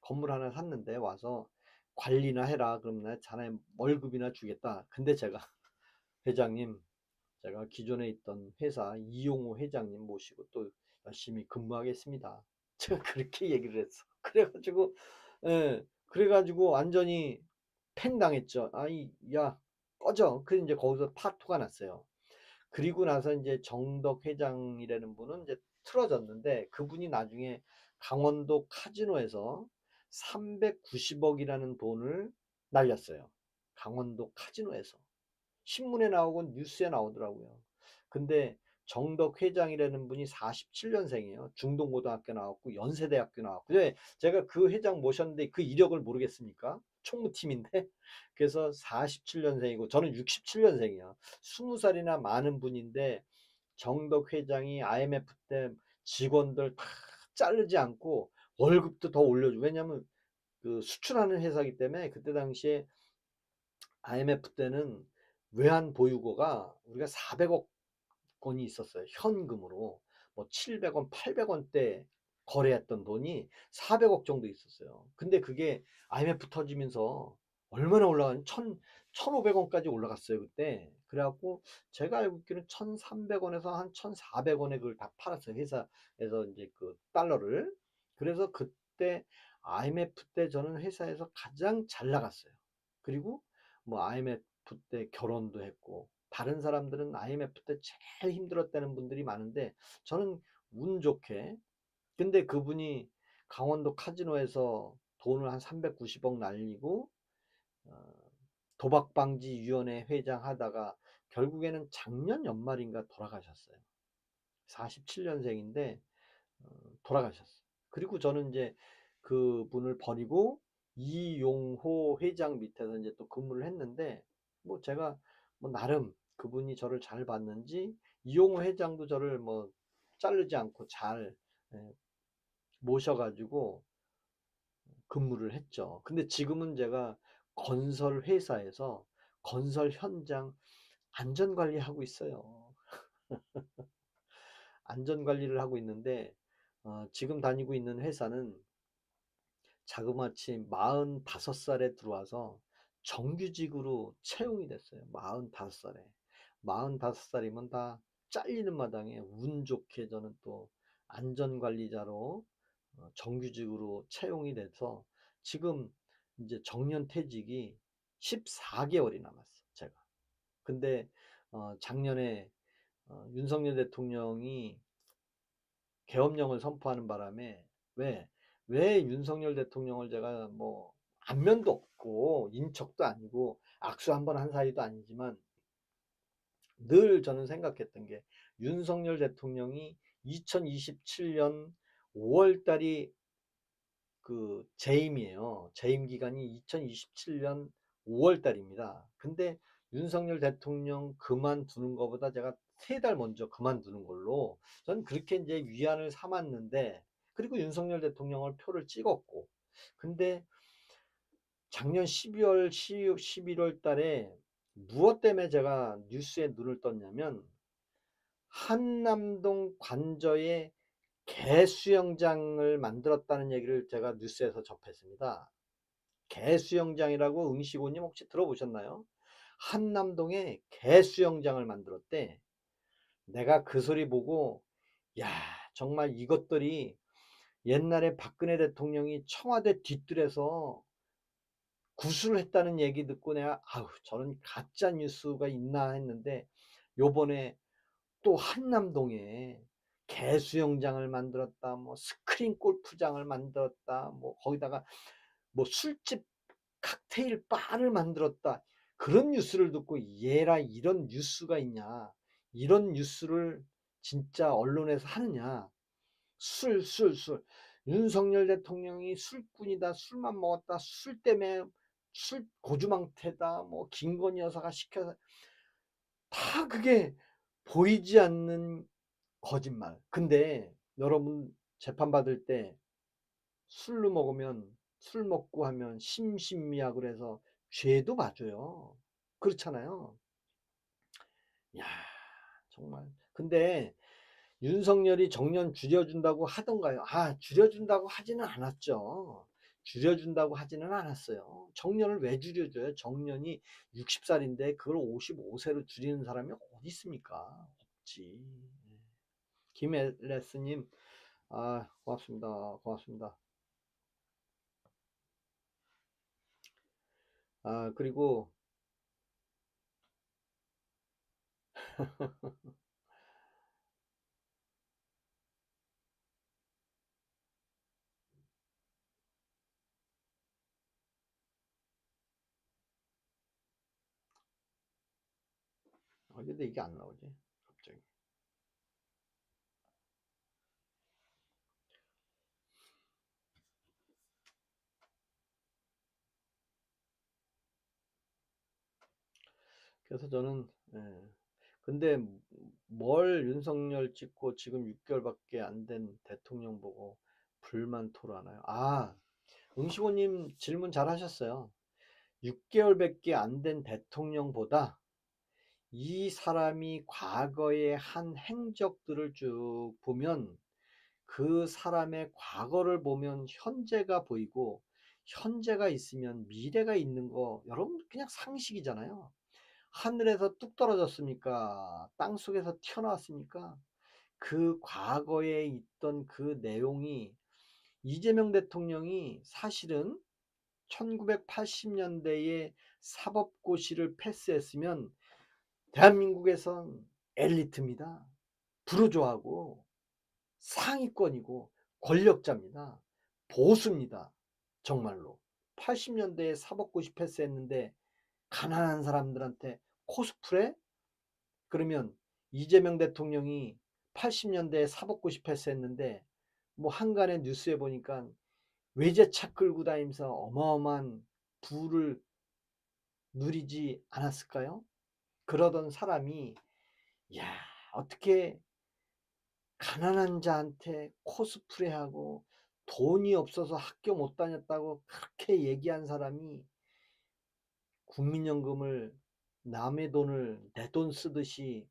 건물 하나 샀는데 와서 관리나 해라. 그럼 내가 자네 월급이나 주겠다. 근데 제가 회장님, 제가 기존에 있던 회사 이용호 회장님 모시고 또 열심히 근무하겠습니다. 제가 그렇게 얘기를 했어. 그래가지고 그래가지고 완전히 팽 당했죠. 아이, 야, 꺼져. 그래 이제 거기서 파토가 났어요. 그리고 나서 이제 정덕 회장이라는 분은 이제 틀어졌는데 그분이 나중에 강원도 카지노에서 390억이라는 돈을 날렸어요. 강원도 카지노에서. 신문에 나오고 뉴스에 나오더라고요. 근데 정덕 회장이라는 분이 47년생이에요. 중동고등학교 나왔고 연세대학교 나왔고. 제가 그 회장 모셨는데 그 이력을 모르겠습니까? 총무팀인데. 그래서 47년생이고 저는 67년생이에요. 20살이나 많은 분인데 정덕 회장이 IMF 때 직원들 다 자르지 않고 월급도 더 올려줘. 왜냐면 그 수출하는 회사이기 때문에 그때 당시에 IMF 때는 외환 보유고가 우리가 400억 건이 있었어요. 현금으로. 뭐 700원, 800원대 거래했던 돈이 400억 정도 있었어요. 근데 그게 IMF 터지면서 얼마나 올라간 1,500원까지 올라갔어요, 그때. 그래갖고 제가 알고 있기로는 1,300원에서 한 1,400원에 그걸 다 팔았어요. 회사에서 이제 그 달러를. 그래서 그때 IMF 때 저는 회사에서 가장 잘 나갔어요. 그리고 뭐 IMF 때 결혼도 했고 다른 사람들은 IMF 때 제일 힘들었다는 분들이 많은데 저는 운 좋게 근데 그분이 강원도 카지노에서 돈을 한 390억 날리고 어, 도박방지위원회 회장 하다가 결국에는 작년 연말인가 돌아가셨어요. 47년생인데 돌아가셨어요. 그리고 저는 이제 그분을 버리고 이용호 회장 밑에서 이제 또 근무를 했는데 뭐 제가 뭐 나름 그분이 저를 잘 봤는지 이용호 회장도 저를 뭐 자르지 않고 잘 예, 모셔가지고 근무를 했죠. 근데 지금은 제가 건설 회사에서 건설 현장 안전관리하고 있어요. 안전관리를 하고 있는데 지금 다니고 있는 회사는 자그마치 45살에 들어와서 정규직으로 채용이 됐어요. 45살에. 45살이면 다 잘리는 마당에 운 좋게 저는 또 안전관리자로 정규직으로 채용이 돼서 지금 이제 정년퇴직이 14개월이 남았어, 제가. 근데 작년에 윤석열 대통령이 계엄령을 선포하는 바람에 왜, 왜 윤석열 대통령을 제가 뭐 안면도 없고 인척도 아니고 악수 한 번 한 사이도 아니지만 늘 저는 생각했던 게 윤석열 대통령이 2027년 5월 달이 그 재임이에요. 재임 기간이 2027년 5월 달입니다. 근데 윤석열 대통령 그만두는 것보다 제가 3달 먼저 그만두는 걸로 저는 그렇게 이제 위안을 삼았는데 그리고 윤석열 대통령을 표를 찍었고 근데 작년 12월, 11월 달에 무엇 때문에 제가 뉴스에 눈을 떴냐면 한남동 관저에 개수영장을 만들었다는 얘기를 제가 뉴스에서 접했습니다. 개수영장이라고 응시고님 혹시 들어보셨나요? 한남동에 개수영장을 만들었대. 내가 그 소리 보고 야 정말 이것들이 옛날에 박근혜 대통령이 청와대 뒷뜰에서 구술을 했다는 얘기 듣고 내가 아우 저런 가짜 뉴스가 있나 했는데 요번에 또 한남동에 개수영장을 만들었다 뭐 스크린 골프장을 만들었다 뭐 거기다가 뭐 술집 칵테일 바를 만들었다 그런 뉴스를 듣고 얘라 이런 뉴스가 있냐 이런 뉴스를 진짜 언론에서 하느냐 술 윤석열 대통령이 술꾼이다 술만 먹었다 술 때문에 술 고주망태다 뭐 김건희 여사가 시켜서 다 그게 보이지 않는 거짓말. 근데 여러분 재판받을 때 술로 먹으면 술 먹고 하면 심신미약 그래서 죄도 맞아요. 그렇잖아요. 야 정말. 근데 윤석열이 정년 줄여준다고 하던가요? 아 줄여준다고 하지는 않았죠. 줄여준다고 하지는 않았어요. 정년을 왜 줄여줘요? 정년이 60살인데 그걸 55세로 줄이는 사람이 어디 있습니까? 없지. 김엘레스님 아 고맙습니다. 고맙습니다. 아 그리고 근데 이게 안 나오지 갑자기. 그래서 저는 근데 뭘 윤석열 찍고 지금 6개월밖에 안 된 대통령 보고 불만 토로하나요? 아, 응시호님 질문 잘 하셨어요. 6개월밖에 안 된 대통령보다 이 사람이 과거에 한 행적들을 쭉 보면 그 사람의 과거를 보면 현재가 보이고 현재가 있으면 미래가 있는 거 여러분 그냥 상식이잖아요. 하늘에서 뚝 떨어졌습니까? 땅속에서 튀어나왔습니까? 그 과거에 있던 그 내용이 이재명 대통령이 사실은 1980년대에 사법고시를 패스했으면 대한민국에선 엘리트입니다. 부르주아고 상위권이고 권력자입니다. 보수입니다. 정말로. 80년대에 사법고시 패스했는데 가난한 사람들한테 코스프레? 그러면 이재명 대통령이 80년대에 사법고시 패스했는데 뭐 한간에 뉴스에 보니까 외제차 끌고 다니면서 어마어마한 부를 누리지 않았을까요? 그러던 사람이 야 어떻게 가난한 자한테 코스프레하고 돈이 없어서 학교 못 다녔다고 그렇게 얘기한 사람이 국민연금을 남의 돈을 내 돈 쓰듯이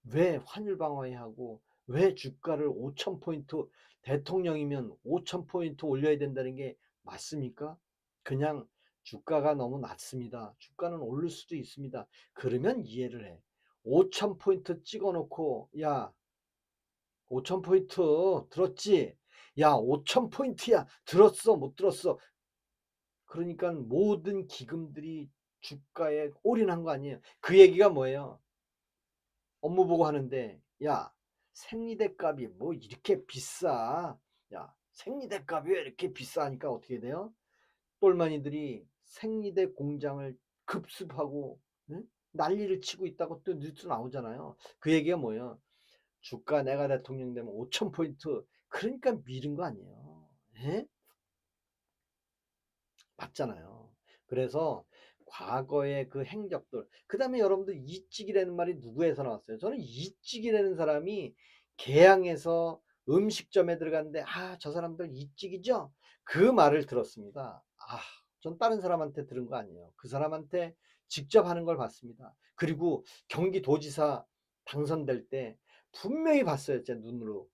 왜 환율방어하고 왜 주가를 5,000포인트 대통령이면 5,000포인트 올려야 된다는 게 맞습니까? 그냥 주가가 너무 낮습니다. 주가는 오를 수도 있습니다. 그러면 이해를 해. 5,000포인트 찍어놓고 야 5,000포인트 들었지? 야 5,000포인트야 들었어 못 들었어? 그러니까 모든 기금들이 주가에 올인한 거 아니에요. 그 얘기가 뭐예요? 업무 보고 하는데 야 생리대 값이 뭐 이렇게 비싸 야 생리대 값이 왜 이렇게 비싸니까 어떻게 돼요? 똘마니들이 생리대 공장을 급습하고 응? 난리를 치고 있다고 또 뉴스 나오잖아요. 그 얘기가 뭐예요? 주가 내가 대통령 되면 5,000포인트 그러니까 미른 거 아니에요. 에? 맞잖아요. 그래서 과거의 그 행적들 그 다음에 여러분들 이찍이라는 말이 누구에서 나왔어요? 저는 이찍이라는 사람이 개항에서 음식점에 들어갔는데 아 저 사람들 이찍이죠? 그 말을 들었습니다. 아 전 다른 사람한테 들은 거 아니에요. 그 사람한테 직접 하는 걸 봤습니다. 그리고 경기도지사 당선될 때 분명히 봤어요. 제 눈으로.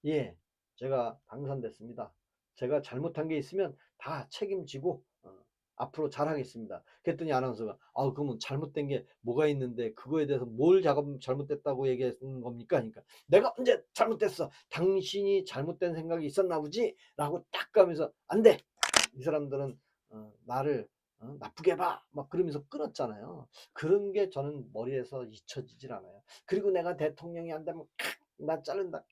예, 제가 당선됐습니다. 제가 잘못한 게 있으면 다 책임지고 앞으로 잘하겠습니다. 그랬더니 아나운서가 그러면 잘못된 게 뭐가 있는데 그거에 대해서 뭘 잘못됐다고 얘기하는 겁니까? 그러니까 내가 언제 잘못됐어? 당신이 잘못된 생각이 있었나 보지? 라고 딱 가면서 안 돼! 이 사람들은 나를 나쁘게 봐! 막 그러면서 끊었잖아요. 그런 게 저는 머리에서 잊혀지질 않아요. 그리고 내가 대통령이 안 되면 나 자른다.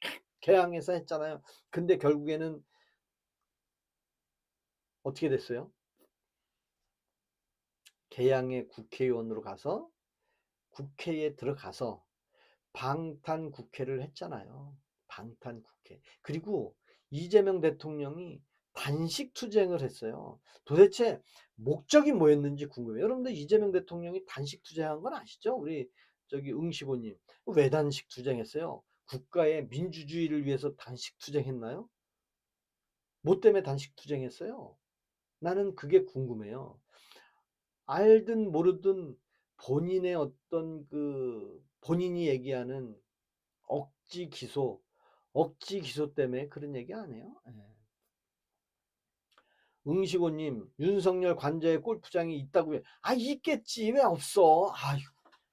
개항해서 했잖아요. 근데 결국에는 어떻게 됐어요? 개항의 국회의원으로 가서 국회에 들어가서 방탄국회를 했잖아요. 방탄국회. 그리고 이재명 대통령이 단식 투쟁을 했어요. 도대체 목적이 뭐였는지 궁금해요. 여러분들 이재명 대통령이 단식 투쟁한 건 아시죠? 우리 저기 응시보님. 왜 단식 투쟁했어요? 국가의 민주주의를 위해서 단식 투쟁했나요? 뭐 때문에 단식 투쟁했어요? 나는 그게 궁금해요. 알든 모르든 본인의 어떤 본인이 얘기하는 억지 기소 때문에 그런 얘기 안 해요. 예. 응시고님, 윤석열 관저에 골프장이 있다고 해. 있겠지. 왜 없어? 아유,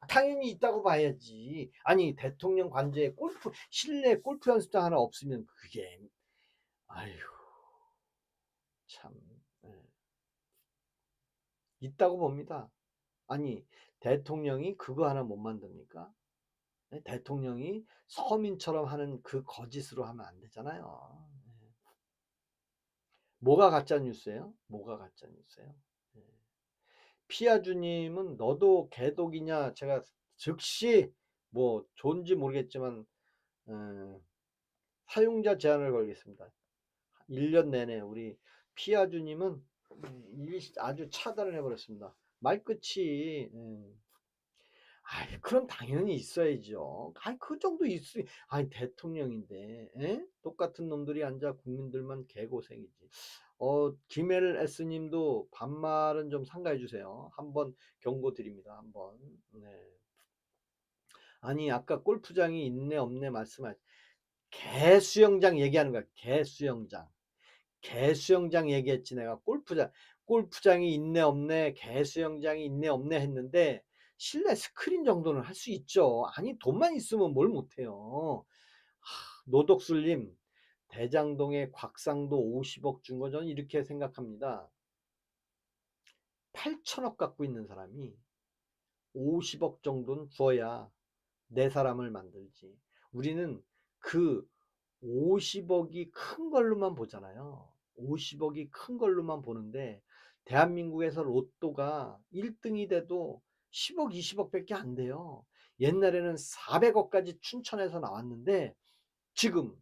당연히 있다고 봐야지. 아니, 대통령 관저에 실내 골프 연습장 하나 없으면 그게, 아유, 참, 예. 있다고 봅니다. 아니, 대통령이 그거 하나 못 만듭니까? 네, 대통령이 서민처럼 하는 그 거짓으로 하면 안 되잖아요. 네. 뭐가 가짜 뉴스예요? 뭐가 가짜 뉴스예요? 네. 피아주님은 너도 개독이냐? 제가 즉시 뭐 좋은지 모르겠지만 사용자 제한을 걸겠습니다. 1년 내내 우리 피아주님은 아주 차단을 해버렸습니다. 말끝이 그럼 당연히 있어야죠. 그 정도 대통령인데, 에? 똑같은 놈들이 앉아 국민들만 개고생이지. 김엘 S 님도 반말은 좀 삼가해 주세요. 한번 경고 드립니다. 한번. 네. 아니, 아까 골프장이 있네, 없네 개수영장 얘기하는 거야. 개수영장. 개수영장 얘기했지. 내가 골프장이 있네 없네 개수영장이 있네 없네 했는데 실내 스크린 정도는 할 수 있죠. 아니 돈만 있으면 뭘 못해요. 노덕술님, 대장동에 곽상도 50억 준 거 저는 이렇게 생각합니다. 8천억 갖고 있는 사람이 50억 정도는 줘야 내 사람을 만들지. 우리는 그 50억이 큰 걸로만 보잖아요. 50억이 큰 걸로만 보는데 대한민국에서 로또가 1등이 돼도 10억, 20억 밖에 안 돼요. 옛날에는 400억까지 춘천에서 나왔는데 지금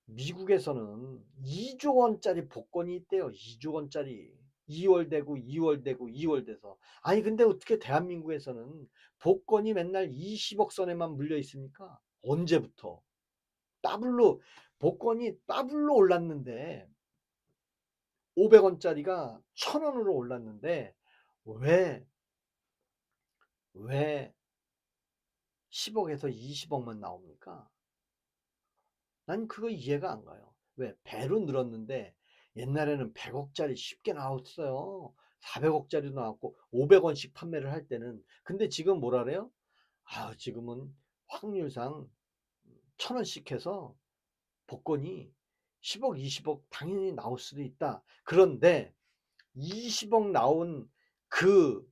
미국에서는 2조 원짜리 복권이 있대요. 2조 원짜리. 2월 되고 2월 되고 2월 돼서. 아니 근데 어떻게 대한민국에서는 복권이 맨날 20억 선에만 물려 있습니까? 언제부터? 더블로 복권이 더블로 올랐는데 500원짜리가 1000원으로 올랐는데 왜 왜 10억에서 20억만 나옵니까? 난 그거 이해가 안 가요. 왜 배로 늘었는데 옛날에는 100억짜리 쉽게 나왔어요. 400억짜리도 나왔고 500원씩 판매를 할 때는. 근데 지금 뭐라래요? 지금은 확률상 1000원씩 해서 복권이 10억, 20억 당연히 나올 수도 있다. 그런데 20억 나온 그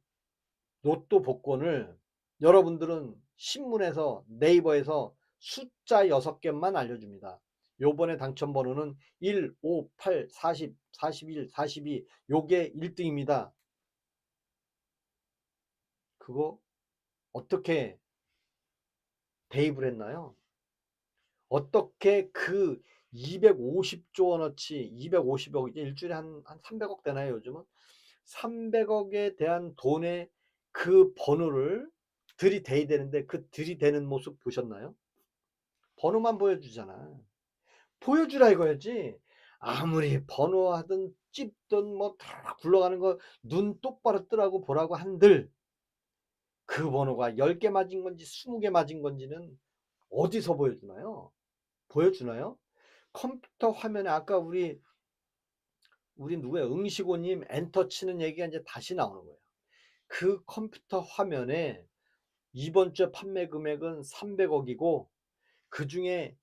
로또 복권을 여러분들은 신문에서 네이버에서 숫자 6개만 알려줍니다. 요번에 당첨번호는 1, 5, 8, 40, 41, 42 요게 1등입니다. 그거 어떻게 대입을 했나요? 어떻게 그 250조 원어치 250억 이제 일주일에 한 300억 되나요 요즘은? 300억에 대한 돈의 그 번호를 들이대야 되는데 그 들이대는 모습 보셨나요? 번호만 보여주잖아. 보여주라 이거였지. 아무리 번호하든 찝든 뭐 다 굴러가는 거 눈 똑바로 뜨라고 보라고 한들 그 번호가 10개 맞은 건지 20개 맞은 건지는 어디서 보여주나요? 보여주나요? 컴퓨터 화면에 아까 우리 우리 누구야? 응시고님 엔터 치는 얘기가 이제 다시 나오는 거예요. 그 컴퓨터 화면에 이번 주에 판매 금액은 300억이고 그중에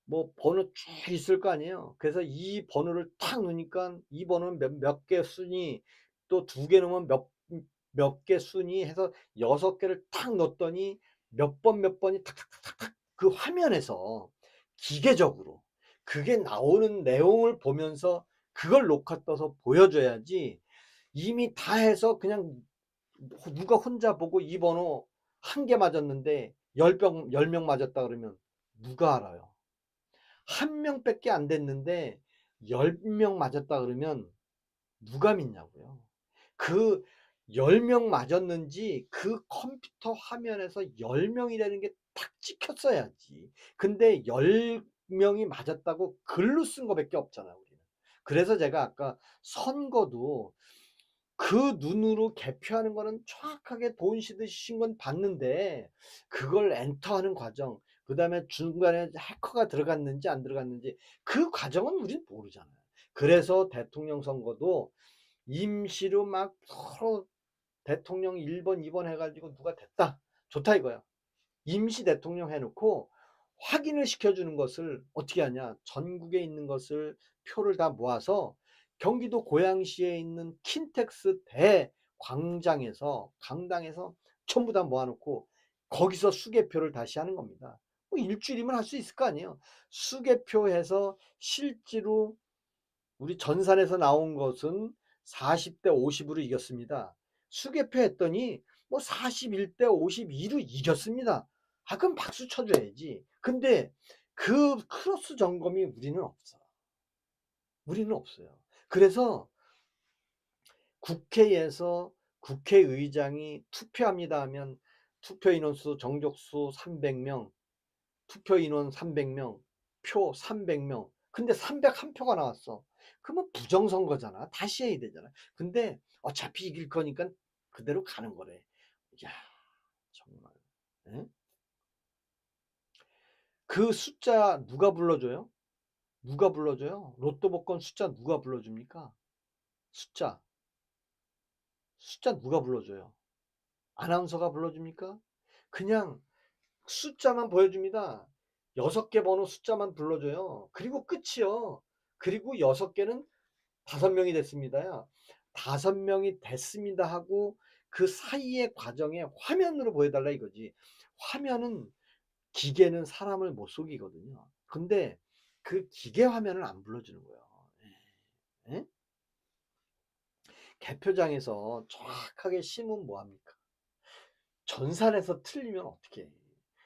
뭐 번호 쭉 있을 거 아니에요. 그래서 이 번호를 탁 넣으니까 이 번호는 몇 개 순위, 또 두 개 넣으면 몇 개 순위 해서 6개를 탁 넣었더니 몇 번이 탁탁탁탁탁 그 화면에서 기계적으로 그게 나오는 내용을 보면서 그걸 녹화 떠서 보여줘야지, 이미 다 해서 그냥 누가 혼자 보고 이 번호 한 개 맞았는데 10명 맞았다 그러면 누가 알아요? 한 명밖에 안 됐는데 10명 맞았다 그러면 누가 믿냐고요. 그 10명 맞았는지 그 컴퓨터 화면에서 10명이라는 게 딱 찍혔어야지. 근데 10명이 맞았다고 글로 쓴 거밖에 없잖아요, 우리는. 그래서 제가 아까 선거도 그 눈으로 개표하는 거는 정확하게 돈 씻으신 건 봤는데 그걸 엔터하는 과정, 그다음에 중간에 해커가 들어갔는지 안 들어갔는지 그 과정은 우린 모르잖아요. 그래서 대통령 선거도 임시로 막 서로 대통령 1번, 2번 해가지고 누가 됐다, 좋다 이거야. 임시 대통령 해놓고 확인을 시켜주는 것을 어떻게 하냐. 전국에 있는 것을 표를 다 모아서 경기도 고양시에 있는 킨텍스 대광장에서 강당에서 전부 다 모아놓고 거기서 수개표를 다시 하는 겁니다. 뭐 일주일이면 할 수 있을 거 아니에요. 수개표해서 실제로 우리 전산에서 나온 것은 40대 50으로 이겼습니다. 수개표했더니 뭐 41대 52로 이겼습니다. 아, 그럼 박수 쳐줘야지. 근데 그 크로스 점검이 우리는 없어. 우리는 없어요. 그래서 국회에서 국회의장이 투표합니다 하면 투표 인원수 정족수 300명, 투표 인원 300명, 표 300명. 근데 301표가 나왔어. 그러면 부정선거잖아. 다시 해야 되잖아. 근데 어차피 이길 거니까 그대로 가는 거래. 야, 정말. 에? 그 숫자 누가 불러줘요? 누가 불러줘요? 로또 복권 숫자 누가 불러줍니까? 숫자. 숫자 누가 불러줘요? 아나운서가 불러줍니까? 그냥 숫자만 보여줍니다. 6개 번호 숫자만 불러줘요. 그리고 끝이요. 그리고 6개는 5명이 됐습니다야. 5명이 됐습니다 하고 그 사이의 과정에 화면으로 보여달라 이거지. 화면은, 기계는 사람을 못 속이거든요. 근데 그 기계 화면을 안 불러주는 거예요. 예? 개표장에서 정확하게 심으면 뭐합니까? 전산에서 틀리면 어떻게 해?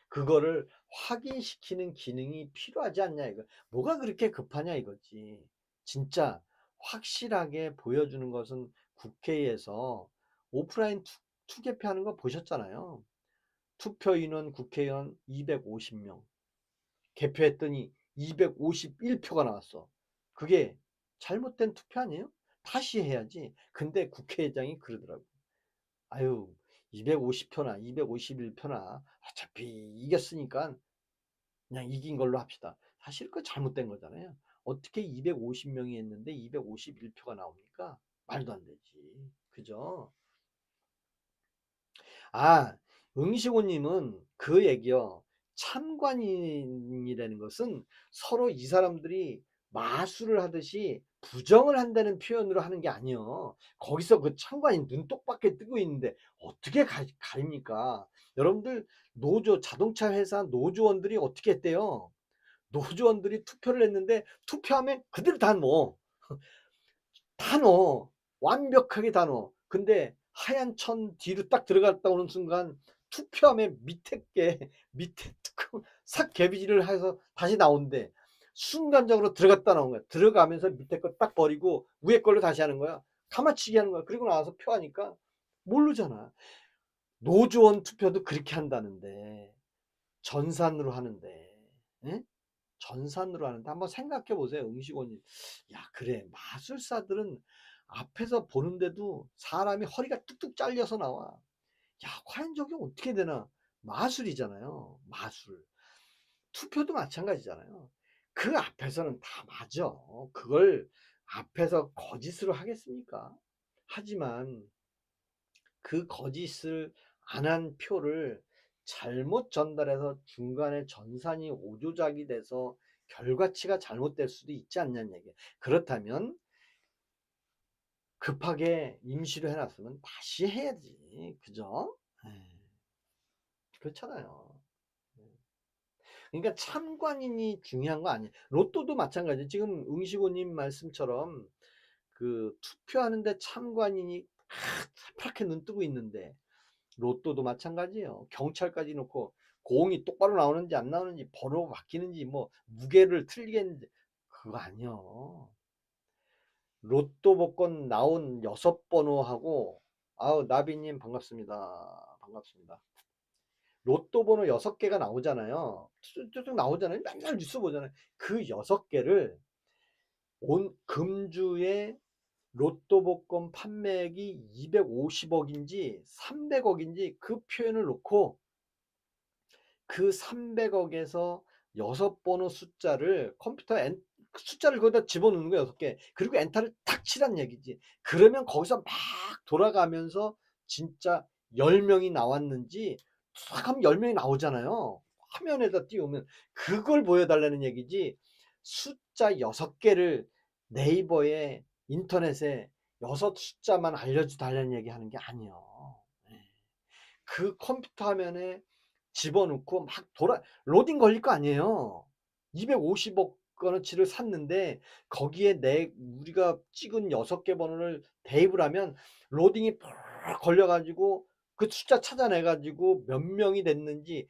그거를 확인시키는 기능이 필요하지 않냐 이거. 뭐가 그렇게 급하냐 이거지. 진짜 확실하게 보여주는 것은 국회에서 오프라인 투개표하는 거 보셨잖아요. 투표 인원 국회의원 250명. 개표했더니 251표가 나왔어. 그게 잘못된 투표 아니에요? 다시 해야지. 근데 국회의장이 그러더라고. 아유, 250표나 251표나 어차피 이겼으니까 그냥 이긴 걸로 합시다. 사실 그 잘못된 거잖아요. 어떻게 250명이 했는데 251표가 나옵니까? 말도 안 되지. 그죠? 아, 응시고님은 그 얘기요. 참관인이라는 것은 서로 이 사람들이 마술을 하듯이 부정을 한다는 표현으로 하는 게 아니요. 거기서 그 참관인 눈 똑밖에 뜨고 있는데 어떻게 가립니까? 여러분들 노조, 자동차 회사 노조원들이 어떻게 했대요? 노조원들이 투표를 했는데 투표하면 그대로 다 넣어. 다 넣어. 완벽하게 다 넣어. 근데 하얀 천 뒤로 딱 들어갔다 오는 순간 투표함에 밑에 게 밑에 뚜껑 싹 개비질을 해서 다시 나온대. 순간적으로 들어갔다 나온 거야. 들어가면서 밑에 거 딱 버리고 위에 걸로 다시 하는 거야. 가마치기 하는 거야. 그리고 나와서 표하니까 모르잖아. 노조원 투표도 그렇게 한다는데 전산으로 하는데, 예? 전산으로 하는데 한번 생각해 보세요. 응시권이. 야, 그래. 마술사들은 앞에서 보는데도 사람이 허리가 뚝뚝 잘려서 나와. 야, 과연 저게 어떻게 되나? 마술이잖아요. 마술. 투표도 마찬가지잖아요. 그 앞에서는 다 맞아. 그걸 앞에서 거짓으로 하겠습니까? 하지만 그 거짓을 안 한 표를 잘못 전달해서 중간에 전산이 오조작이 돼서 결과치가 잘못될 수도 있지 않냐는 얘기예요. 그렇다면 급하게 임시로 해놨으면 다시 해야지. 그죠? 에이, 그렇잖아요. 그러니까 참관인이 중요한 거 아니에요. 로또도 마찬가지예요. 지금 응시고님 말씀처럼 그 투표하는데 참관인이 파랗게 눈 뜨고 있는데, 로또도 마찬가지예요. 경찰까지 놓고 공이 똑바로 나오는지 안 나오는지, 번호가 바뀌는지, 뭐 무게를 틀리게 했는지, 그거 아니요. 로또 복권 나온 6번호하고, 아우 나비님 반갑습니다. 반갑습니다. 로또 번호 6개가 나오잖아요. 쭉 나오잖아요. 맨날 뉴스 보잖아요. 그 6개를 온 금주에 로또 복권 판매액이 250억인지 300억인지 그 표현을 놓고, 그 300억에서 6번호 숫자를 숫자를 거기다 집어넣는 거야, 6개. 그리고 엔터를 탁 치란 얘기지. 그러면 거기서 막 돌아가면서 진짜 10명이 나왔는지 싹 하면 10명이 나오잖아요. 화면에다 띄우면 그걸 보여달라는 얘기지. 숫자 6개를 네이버에, 인터넷에 6숫자만 알려주달라는 얘기 하는 게 아니에요. 그 컴퓨터 화면에 집어넣고 막 로딩 걸릴 거 아니에요. 250억 원어치를 샀는데 거기에 우리가 찍은 6개 번호를 대입을 하면 로딩이 팍 걸려가지고 그 숫자 찾아내가지고 몇 명이 됐는지,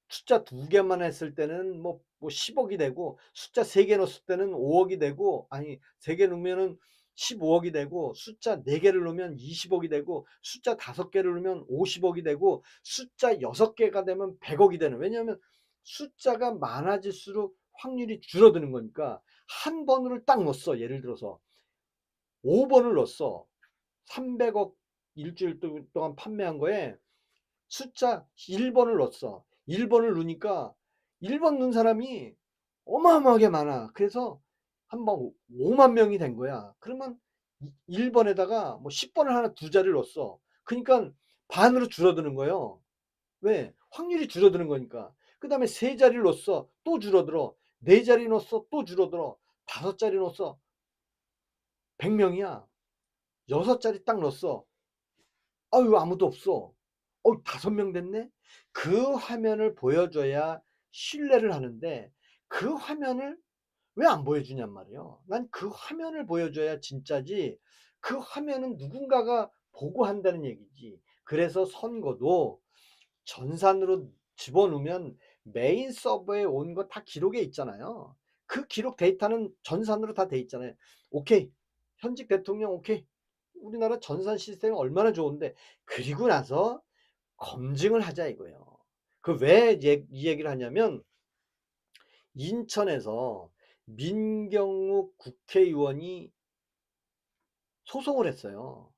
숫자 2개만 했을 때는 뭐 10억이 되고, 숫자 3개 넣었을 때는 5억이 되고, 아니 3개 넣으면은 15억이 되고, 숫자 4개를 넣으면 20억이 되고, 숫자 5개를 넣으면 50억이 되고, 숫자 6개가 되면 100억이 되는. 왜냐하면 숫자가 많아질수록 확률이 줄어드는 거니까. 한 번호를 딱 넣었어. 예를 들어서 5번을 넣었어. 300억 일주일 동안 판매한 거에 숫자 1번을 넣었어. 1번을 넣으니까 1번 넣은 사람이 어마어마하게 많아. 그래서 한번 5만 명이 된 거야. 그러면 1번에다가 뭐 10번을 하나 두 자리를 넣었어. 그러니까 반으로 줄어드는 거예요. 왜? 확률이 줄어드는 거니까. 그 다음에 세 자리를 넣었어. 또 줄어들어. 네 자리 넣었어. 또 줄어들어. 다섯 자리 넣었어. 100명이야. 여섯 자리 딱 넣었어. 아유, 아무도 없어. 5명 됐네? 그 화면을 보여줘야 신뢰를 하는데, 그 화면을 왜 안 보여주냔 말이에요. 난 그 화면을 보여줘야 진짜지, 그 화면은 누군가가 보고 한다는 얘기지. 그래서 선거도 전산으로 집어넣으면 메인 서버에 온 거 다 기록에 있잖아요. 그 기록 데이터는 전산으로 다 돼 있잖아요. 오케이. 현직 대통령 오케이. 우리나라 전산 시스템이 얼마나 좋은데. 그리고 나서 검증을 하자 이거예요. 그 왜 이 얘기를 하냐면, 인천에서 민경욱 국회의원이 소송을 했어요.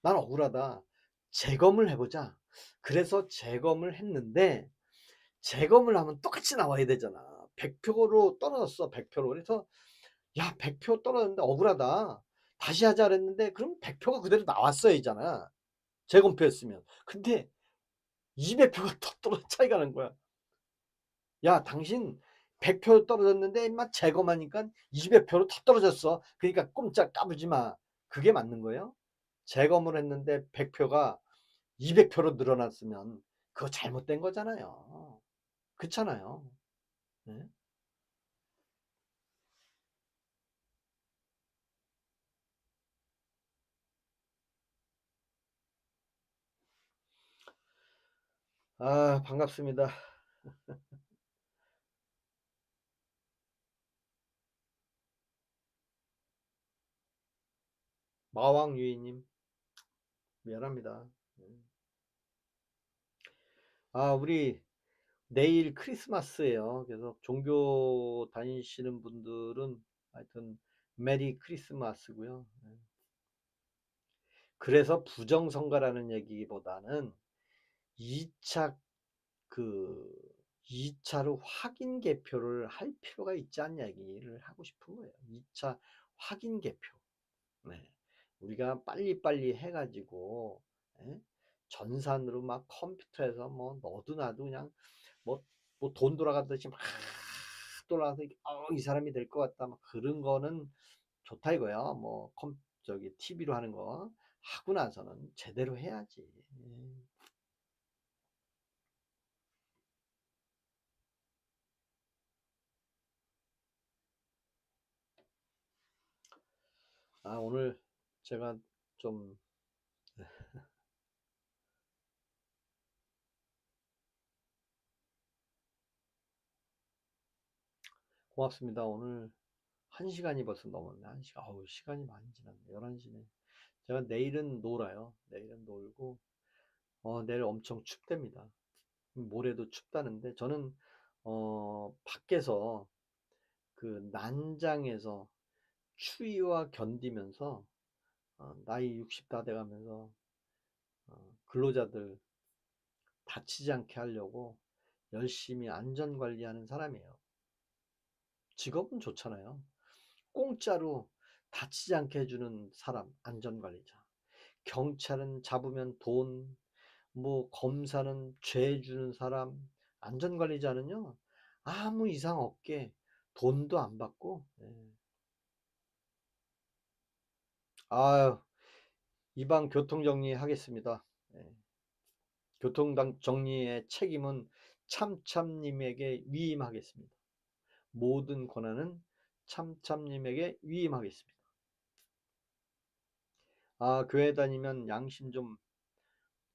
난 억울하다. 재검을 해보자. 그래서 재검을 했는데, 재검을 하면 똑같이 나와야 되잖아. 100표로 떨어졌어. 100표로. 그래서 야, 100표 떨어졌는데 억울하다. 다시 하자 그랬는데, 그럼 100표가 그대로 나왔어야잖아. 재검표였으면. 근데 200표가 더 차이가 난 거야. 야, 당신 100표 떨어졌는데 임마 재검하니까 200표로 더 떨어졌어. 그러니까 꼼짝 까부지 마. 그게 맞는 거예요? 재검을 했는데 100표가 200표로 늘어났으면 그거 잘못된 거잖아요. 그렇잖아요. 네? 아, 반갑습니다. 마왕유이님, 미안합니다. 아, 우리 내일 크리스마스예요. 그래서 종교 다니시는 분들은 하여튼 메리 크리스마스고요. 그래서 부정선거라는 얘기보다는 2차 그 2차로 확인 개표를 할 필요가 있지 않냐 얘기를 하고 싶은 거예요. 2차 확인 개표. 네. 우리가 빨리빨리 해 가지고 예? 전산으로 막 컴퓨터에서 뭐 너도 나도 그냥 뭐 돈 돌아가듯이 막 돌아가서 이 사람이 될 것 같다 막 그런 거는 좋다 이거야. 뭐 저기 TV로 하는 거 하고 나서는 제대로 해야지. 예. 오늘 제가 좀 고맙습니다. 오늘 1시간이 벌써 넘었네. 1시간. 어우, 시간이 많이 지났네. 11시네. 제가 내일은 놀아요. 내일은 놀고, 내일 엄청 춥답니다. 모레도 춥다는데, 저는, 밖에서 그 난장에서 추위와 견디면서, 나이 60 다 돼가면서, 근로자들 다치지 않게 하려고 열심히 안전관리하는 사람이에요. 직업은 좋잖아요. 공짜로 다치지 않게 해주는 사람, 안전관리자. 경찰은 잡으면 돈, 뭐 검사는 죄 주는 사람, 안전관리자는요 아무 이상 없게 돈도 안 받고. 예. 아유, 이방 교통정리 하겠습니다. 예. 교통정리의 책임은 참참님에게 위임하겠습니다. 모든 권한은 참참님에게 위임하겠습니다. 교회 다니면 양심 좀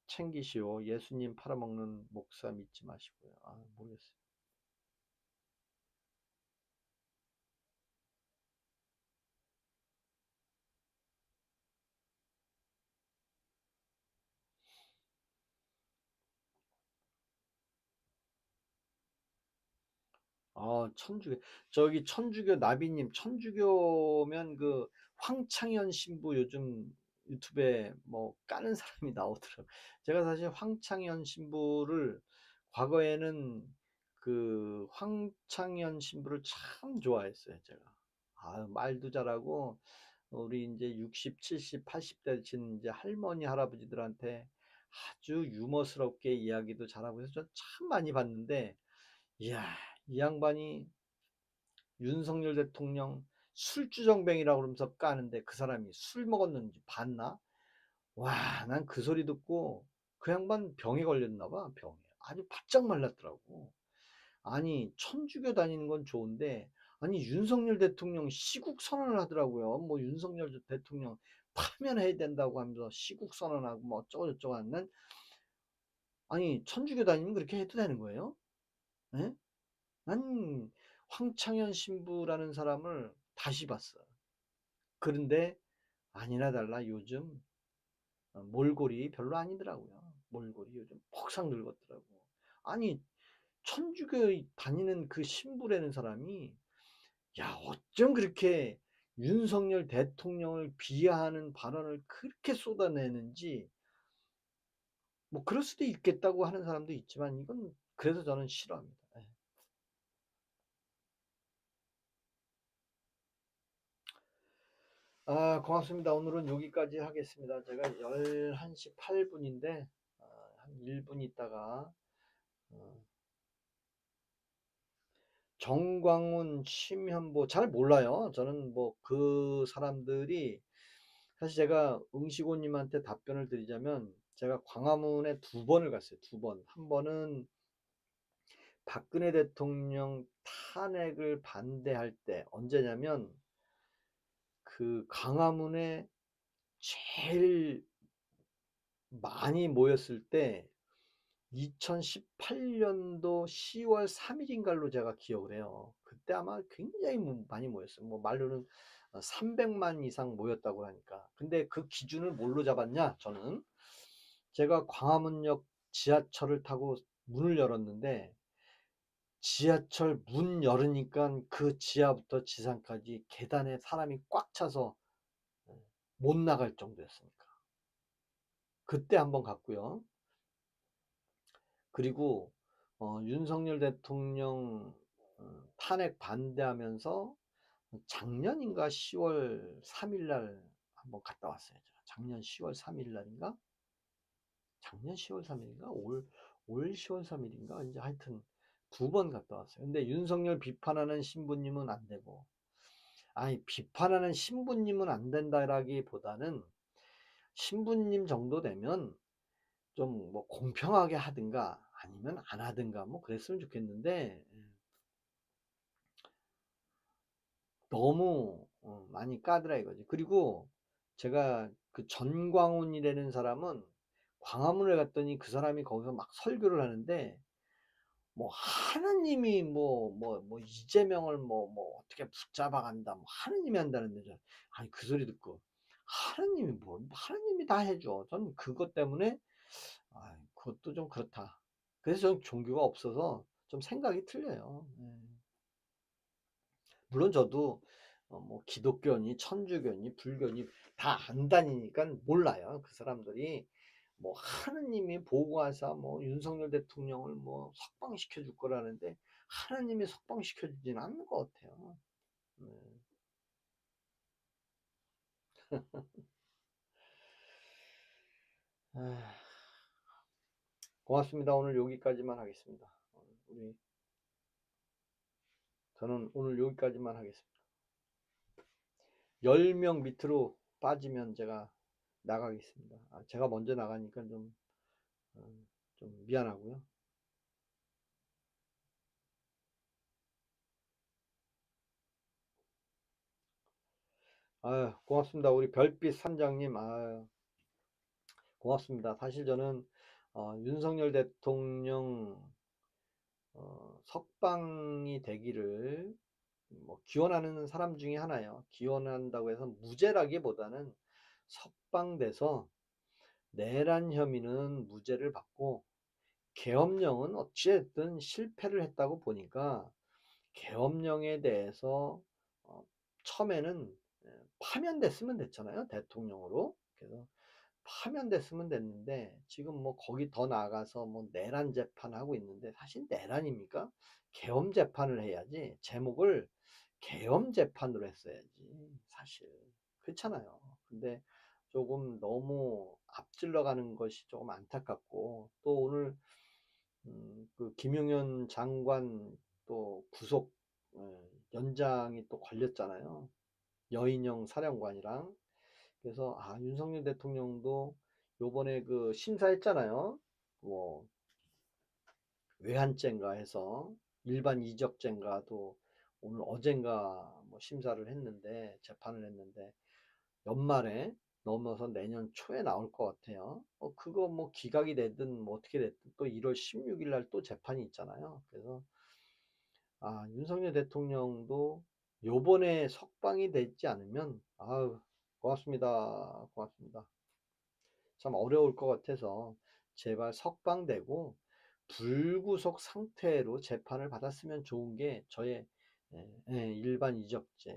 챙기시오. 예수님 팔아먹는 목사 믿지 마시고요. 모르겠어요. 천주교. 저기 천주교 나비님, 천주교면 그 황창현 신부 요즘 유튜브에 뭐 까는 사람이 나오더라고요. 제가 사실 황창현 신부를 과거에는 그 황창현 신부를 참 좋아했어요, 제가. 말도 잘하고 우리 이제 60, 70, 80대 되신 이제 할머니, 할아버지들한테 아주 유머스럽게 이야기도 잘하고 해서 저참 많이 봤는데, 이야, 이 양반이 윤석열 대통령 술주정뱅이라고 그러면서 까는데 그 사람이 술 먹었는지 봤나? 와, 난 그 소리 듣고 그 양반 병에 걸렸나 봐, 병에. 아주 바짝 말랐더라고. 아니, 천주교 다니는 건 좋은데, 아니, 윤석열 대통령 시국 선언을 하더라고요. 뭐, 윤석열 대통령 파면해야 된다고 하면서 시국 선언하고 뭐 어쩌고저쩌고 하는, 아니, 천주교 다니면 그렇게 해도 되는 거예요? 예? 난 황창현 신부라는 사람을 다시 봤어. 그런데 아니나 달라 요즘 몰골이 별로 아니더라고요. 몰골이 요즘 폭삭 늙었더라고. 아니, 천주교 다니는 그 신부라는 사람이, 야, 어쩜 그렇게 윤석열 대통령을 비하하는 발언을 그렇게 쏟아내는지. 뭐 그럴 수도 있겠다고 하는 사람도 있지만 이건 그래서 저는 싫어합니다. 예. 고맙습니다. 오늘은 여기까지 하겠습니다. 제가 11시 8분인데 한 1분 있다가 어, 정광훈, 심현보 잘 몰라요. 저는 뭐 그 사람들이 사실 제가 응시고님한테 답변을 드리자면 제가 광화문에 2번을 갔어요. 2번. 한 번은 박근혜 대통령 탄핵을 반대할 때 언제냐면 그 광화문에 제일 많이 모였을 때 2018년도 10월 3일인가로 제가 기억을 해요. 그때 아마 굉장히 많이 모였어요. 뭐 말로는 300만 이상 모였다고 하니까. 근데 그 기준을 뭘로 잡았냐? 저는 제가 광화문역 지하철을 타고 문을 열었는데 지하철 문 열으니까 그 지하부터 지상까지 계단에 사람이 꽉 차서 못 나갈 정도였으니까. 그때 한번 갔고요. 그리고 윤석열 대통령 탄핵 반대하면서 작년인가 10월 3일 날 한번 갔다 왔어요. 제가 작년 10월 3일 날인가? 작년 10월 3 일인가? 올 10월 3 일인가? 이제 하여튼 2번 갔다 왔어요. 근데 윤석열 비판하는 신부님은 안 되고, 아니 비판하는 신부님은 안 된다라기보다는 신부님 정도 되면 좀 뭐 공평하게 하든가 아니면 안 하든가 뭐 그랬으면 좋겠는데, 너무 많이 까더라 이거지. 그리고 제가 그 전광훈이라는 사람은 광화문에 갔더니 그 사람이 거기서 막 설교를 하는데, 뭐 하느님이 뭐 이재명을 뭐 어떻게 붙잡아 간다 뭐 하느님이 한다는데, 아니 그 소리 듣고 하느님이 뭐 하느님이 다 해줘. 전 그것 때문에 아 그것도 좀 그렇다. 그래서 전 종교가 없어서 좀 생각이 틀려요. 물론 저도 뭐 기독교니 천주교니 불교니 다 안 다니니까 몰라요. 그 사람들이 뭐 하느님이 보고하사 뭐 윤석열 대통령을 뭐 석방시켜 줄 거라는데 하느님이 석방시켜 주진 않는 것 같아요. 네. 아, 고맙습니다. 오늘 여기까지만 하겠습니다. 우리 저는 오늘 여기까지만 하겠습니다. 10명 밑으로 빠지면 제가 나가겠습니다. 제가 먼저 나가니까 어, 좀 미안하고요. 아유, 고맙습니다. 우리 별빛 산장님, 아유, 고맙습니다. 사실 저는 윤석열 대통령 석방이 되기를 뭐 기원하는 사람 중에 하나예요. 기원한다고 해서 무죄라기보다는 석방돼서 내란 혐의는 무죄를 받고 계엄령은 어찌됐든 실패를 했다고 보니까 계엄령에 대해서 처음에는 파면됐으면 됐잖아요. 대통령으로. 그래서 파면됐으면 됐는데 지금 뭐 거기 더 나아가서 뭐 내란 재판하고 있는데, 사실 내란입니까? 계엄 재판을 해야지. 제목을 계엄 재판으로 했어야지. 사실 그렇잖아요. 근데 조금 너무 앞질러 가는 것이 조금 안타깝고, 또 오늘 그 김용현 장관 또 구속 연장이 또 걸렸잖아요. 여인영 사령관이랑. 그래서 윤석열 대통령도 요번에 그 심사했잖아요. 뭐 외환죄인가 해서 일반 이적죄인가도 오늘 어젠가 뭐 심사를 했는데, 재판을 했는데 연말에 넘어서 내년 초에 나올 것 같아요. 그거 뭐 기각이 되든 뭐 어떻게 됐든 또 1월 16일 날 또 재판이 있잖아요. 그래서 윤석열 대통령도 요번에 석방이 되지 않으면 고맙습니다. 고맙습니다. 참 어려울 것 같아서 제발 석방되고 불구속 상태로 재판을 받았으면 좋은 게 저의 일반 이적죄.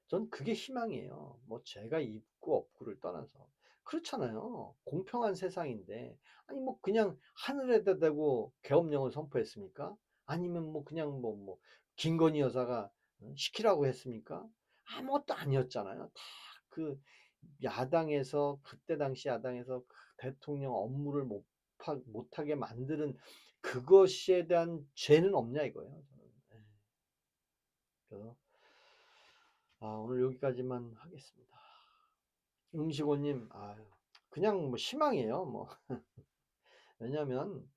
전 그게 희망이에요. 뭐 제가 있고 없고를 떠나서. 그렇잖아요. 공평한 세상인데 아니 뭐 그냥 하늘에다 대고 계엄령을 선포했습니까? 아니면 뭐 그냥 김건희 여사가 시키라고 했습니까? 아무것도 아니었잖아요. 다 그 야당에서, 그때 당시 야당에서 그 대통령 업무를 못하게 만드는 그것에 대한 죄는 없냐 이거예요. 저는. 그래서 오늘 여기까지만 하겠습니다. 응시고님, 그냥 뭐 희망이에요. 뭐 왜냐면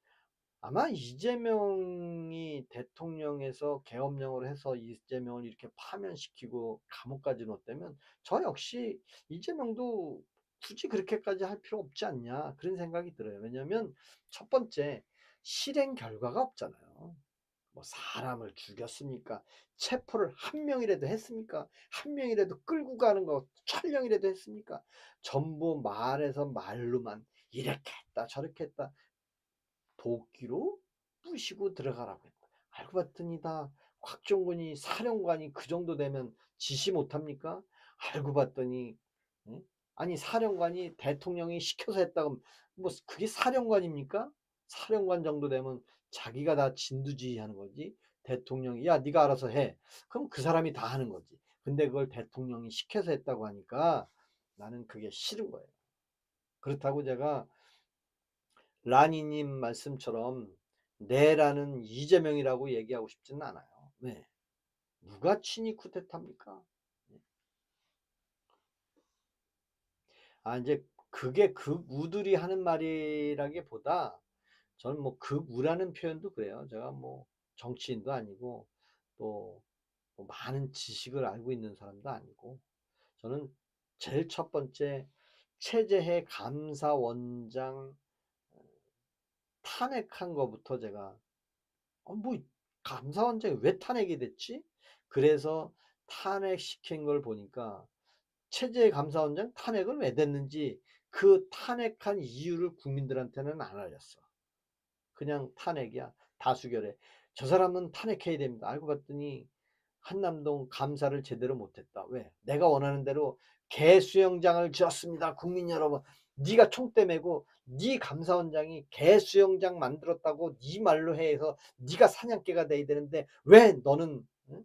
아마 이재명이 대통령에서 계엄령으로 해서 이재명을 이렇게 파면시키고 감옥까지 넣었다면 저 역시 이재명도 굳이 그렇게까지 할 필요 없지 않냐 그런 생각이 들어요. 왜냐면 첫 번째, 실행 결과가 없잖아요. 뭐 사람을 죽였습니까? 체포를 한 명이라도 했습니까? 한 명이라도 끌고 가는 거 촬영이라도 했습니까? 전부 말에서 말로만 이렇게 했다 저렇게 했다 도끼로 부시고 들어가라고 했다. 알고 봤더니 다 곽종근이 사령관이 그 정도 되면 지시 못합니까? 알고 봤더니 예? 아니 사령관이 대통령이 시켜서 했다고 뭐 그게 사령관입니까? 사령관 정도 되면 자기가 다 진두지휘하는 거지. 대통령이 "야 네가 알아서 해." 그럼 그 사람이 다 하는 거지. 근데 그걸 대통령이 시켜서 했다고 하니까 나는 그게 싫은 거예요. 그렇다고 제가 라니님 말씀처럼 내라는 이재명이라고 얘기하고 싶지는 않아요. 왜? 누가 친위 쿠데타입니까? 아 인제 그게 극우들이 하는 말이라기보다 저는 뭐 극우라는 표현도 그래요. 제가 뭐 정치인도 아니고 또 뭐 많은 지식을 알고 있는 사람도 아니고 저는 제일 첫 번째 최재해 감사원장 탄핵한 거부터 제가 뭐 감사원장이 왜 탄핵이 됐지? 그래서 탄핵시킨 걸 보니까 최재해 감사원장 탄핵은 왜 됐는지 그 탄핵한 이유를 국민들한테는 안 알렸어. 그냥 탄핵이야. 다수결에. 저 사람은 탄핵해야 됩니다. 알고 봤더니 한남동 감사를 제대로 못했다. 왜? 내가 원하는 대로 개 수영장을 지었습니다. 국민 여러분. 네가 총대 메고 네 감사원장이 개 수영장 만들었다고 네 말로 해서 네가 사냥개가 돼야 되는데 왜 너는 응?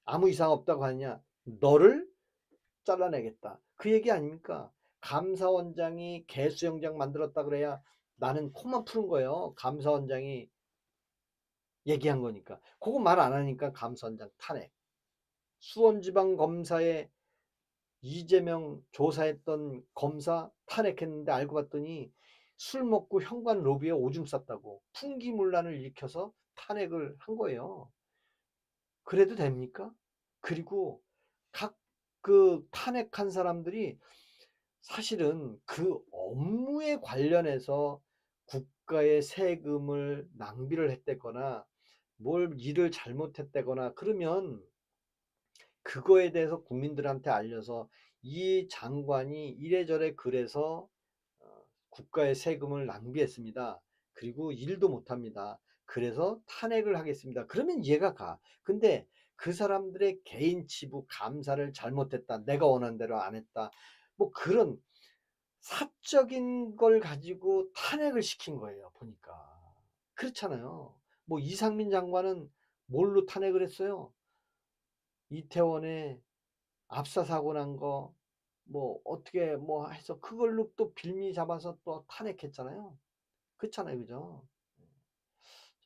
아무 이상 없다고 하냐? 너를 잘라내겠다. 그 얘기 아닙니까? 감사원장이 개 수영장 만들었다 그래야 나는 코만 푸는 거예요. 감사원장이 얘기한 거니까. 그거 말 안 하니까 감사원장 탄핵. 수원지방검사에 이재명 조사했던 검사 탄핵했는데 알고 봤더니 술 먹고 현관 로비에 오줌 쌌다고 풍기문란을 일으켜서 탄핵을 한 거예요. 그래도 됩니까? 그리고 각 그 탄핵한 사람들이 사실은 그 업무에 관련해서 국가의 세금을 낭비를 했다거나 뭘 일을 잘못했다거나 그러면 그거에 대해서 국민들한테 알려서 이 장관이 이래저래 그래서 국가의 세금을 낭비했습니다. 그리고 일도 못합니다. 그래서 탄핵을 하겠습니다. 그러면 이해가 가. 근데 그 사람들의 개인 치부 감사를 잘못했다. 내가 원하는 대로 안 했다. 뭐 그런 사적인 걸 가지고 탄핵을 시킨 거예요. 보니까. 그렇잖아요. 뭐 이상민 장관은 뭘로 탄핵을 했어요? 이태원에 압사 사고 난 거 뭐 어떻게 뭐 해서 그걸로 또 빌미 잡아서 또 탄핵했잖아요. 그렇잖아요. 그죠?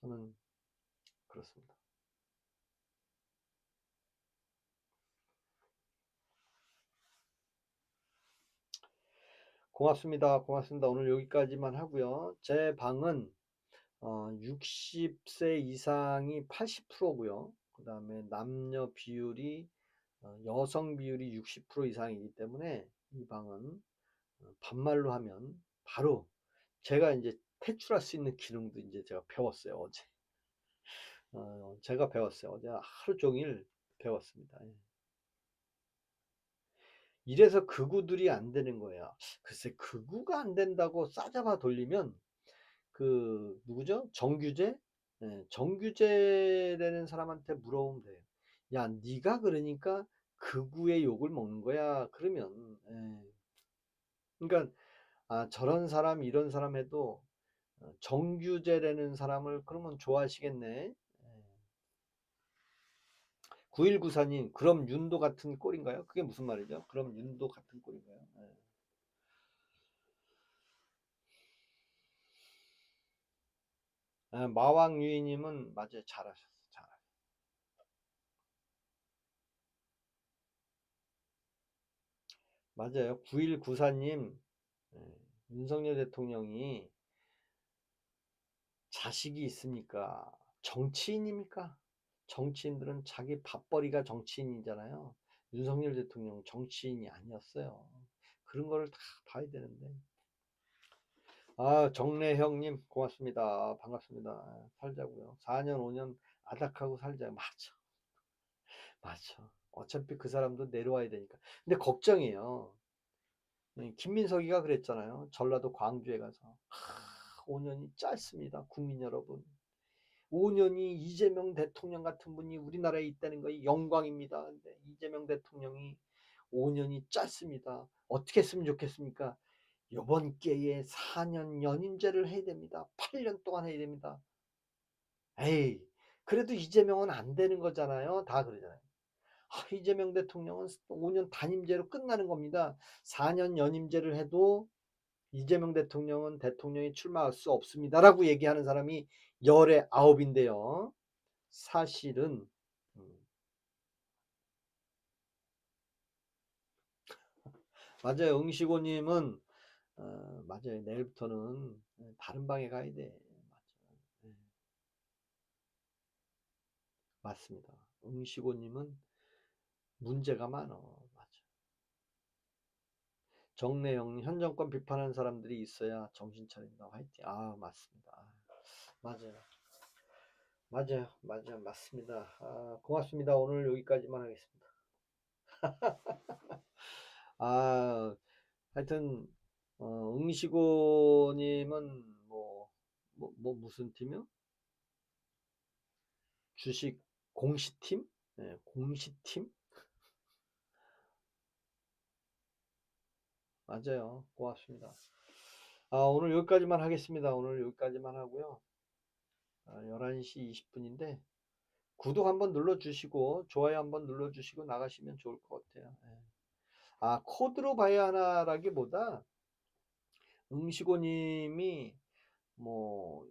저는 그렇습니다. 고맙습니다. 고맙습니다. 오늘 여기까지만 하고요. 제 방은 60세 이상이 80%고요. 그다음에 남녀 비율이 여성 비율이 60% 이상이기 때문에 이 방은 반말로 하면 바로 제가 이제 퇴출할 수 있는 기능도 이제 제가 배웠어요. 어제. 제가 배웠어요. 어제 하루 종일 배웠습니다. 예. 이래서 극우들이 안 되는 거예요. 글쎄 극우가 안 된다고 싸잡아 돌리면 그 누구죠? 정규재? 예, 정규재라는 사람한테 물어보면 돼요. 야, 네가 그러니까 극우의 욕을 먹는 거야. 그러면 그러니까 저런 사람 이런 사람 해도 정규재라는 사람을 그러면 좋아하시겠네. 9194님, 그럼 윤도 같은 꼴인가요? 그게 무슨 말이죠? 그럼 윤도 같은 꼴인가요? 마왕유이님은 맞아요. 잘하셨어. 잘하셨어. 맞아요. 9194님, 윤석열 대통령이 자식이 있습니까? 정치인입니까? 정치인들은 자기 밥벌이가 정치인이잖아요. 윤석열 대통령 정치인이 아니었어요. 그런 거를 다 봐야 되는데. 정래형님 고맙습니다. 반갑습니다. 살자고요. 4년 5년 아닥하고 살자. 맞아. 맞아. 어차피 그 사람도 내려와야 되니까. 근데 걱정이에요. 김민석이가 그랬잖아요. 전라도 광주에 가서 5년이 짧습니다. 국민 여러분. 5년이 이재명 대통령 같은 분이 우리나라에 있다는 거 영광입니다. 근데 이재명 대통령이 5년이 짧습니다. 어떻게 했으면 좋겠습니까? 이번 기회에 4년 연임제를 해야 됩니다. 8년 동안 해야 됩니다. 에이, 그래도 이재명은 안 되는 거잖아요. 다 그러잖아요. 이재명 대통령은 5년 단임제로 끝나는 겁니다. 4년 연임제를 해도 이재명 대통령은 대통령이 출마할 수 없습니다라고 얘기하는 사람이 열의 9인데요. 사실은 맞아요. 응시고님은 맞아요. 내일부터는 다른 방에 가야 돼. 맞죠. 네, 맞습니다. 응시고님은 문제가 많어. 맞아. 정래영 현 정권 비판하는 사람들이 있어야 정신 차린다. 화이팅. 맞습니다. 맞아요. 맞아요. 맞아요. 맞습니다. 고맙습니다. 오늘 여기까지만 하겠습니다. 아, 하여튼 응시고님은 무슨 팀이요? 주식 공시팀? 네, 공시팀? 맞아요. 고맙습니다. 오늘 여기까지만 하겠습니다. 오늘 여기까지만 하고요. 11시 20분인데 구독 한번 눌러주시고 좋아요 한번 눌러주시고 나가시면 좋을 것 같아요. 예. 코드로 봐야 하나라기보다 응시고님이 뭐,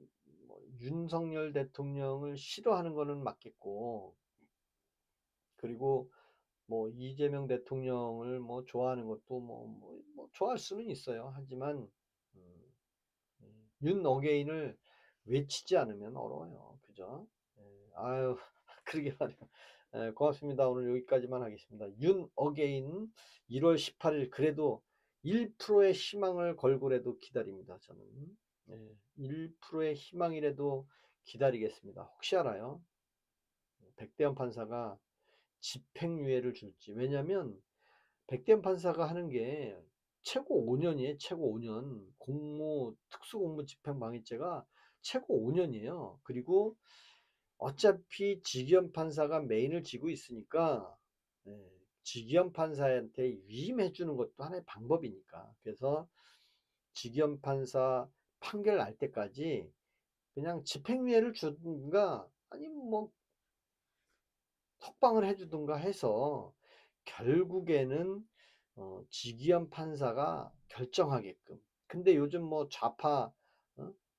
윤석열 대통령을 싫어하는 거는 맞겠고, 그리고 이재명 대통령을 좋아하는 것도 좋아할 수는 있어요. 하지만 음, 윤 어게인을 외치지 않으면 어려워요. 그죠? 예, 아유, 그러게 말이에요. 고맙습니다. 오늘 여기까지만 하겠습니다. 윤 어게인 1월 18일 그래도 1%의 희망을 걸고라도 기다립니다. 저는 1%의 희망이라도 기다리겠습니다. 혹시 알아요? 백대현 판사가 집행유예를 줄지. 왜냐면 백대현 판사가 하는 게 최고 5년이에요. 최고 5년. 특수공무 집행방해죄가 최고 5년이에요. 그리고 어차피 직위원 판사가 메인을 쥐고 있으니까 직위원 판사한테 위임해 주는 것도 하나의 방법이니까. 그래서 직위원 판사 판결 날 때까지 그냥 집행유예를 주든가 아니면 석방을 해주든가 해서 결국에는 직위원 판사가 결정하게끔. 근데 요즘 좌파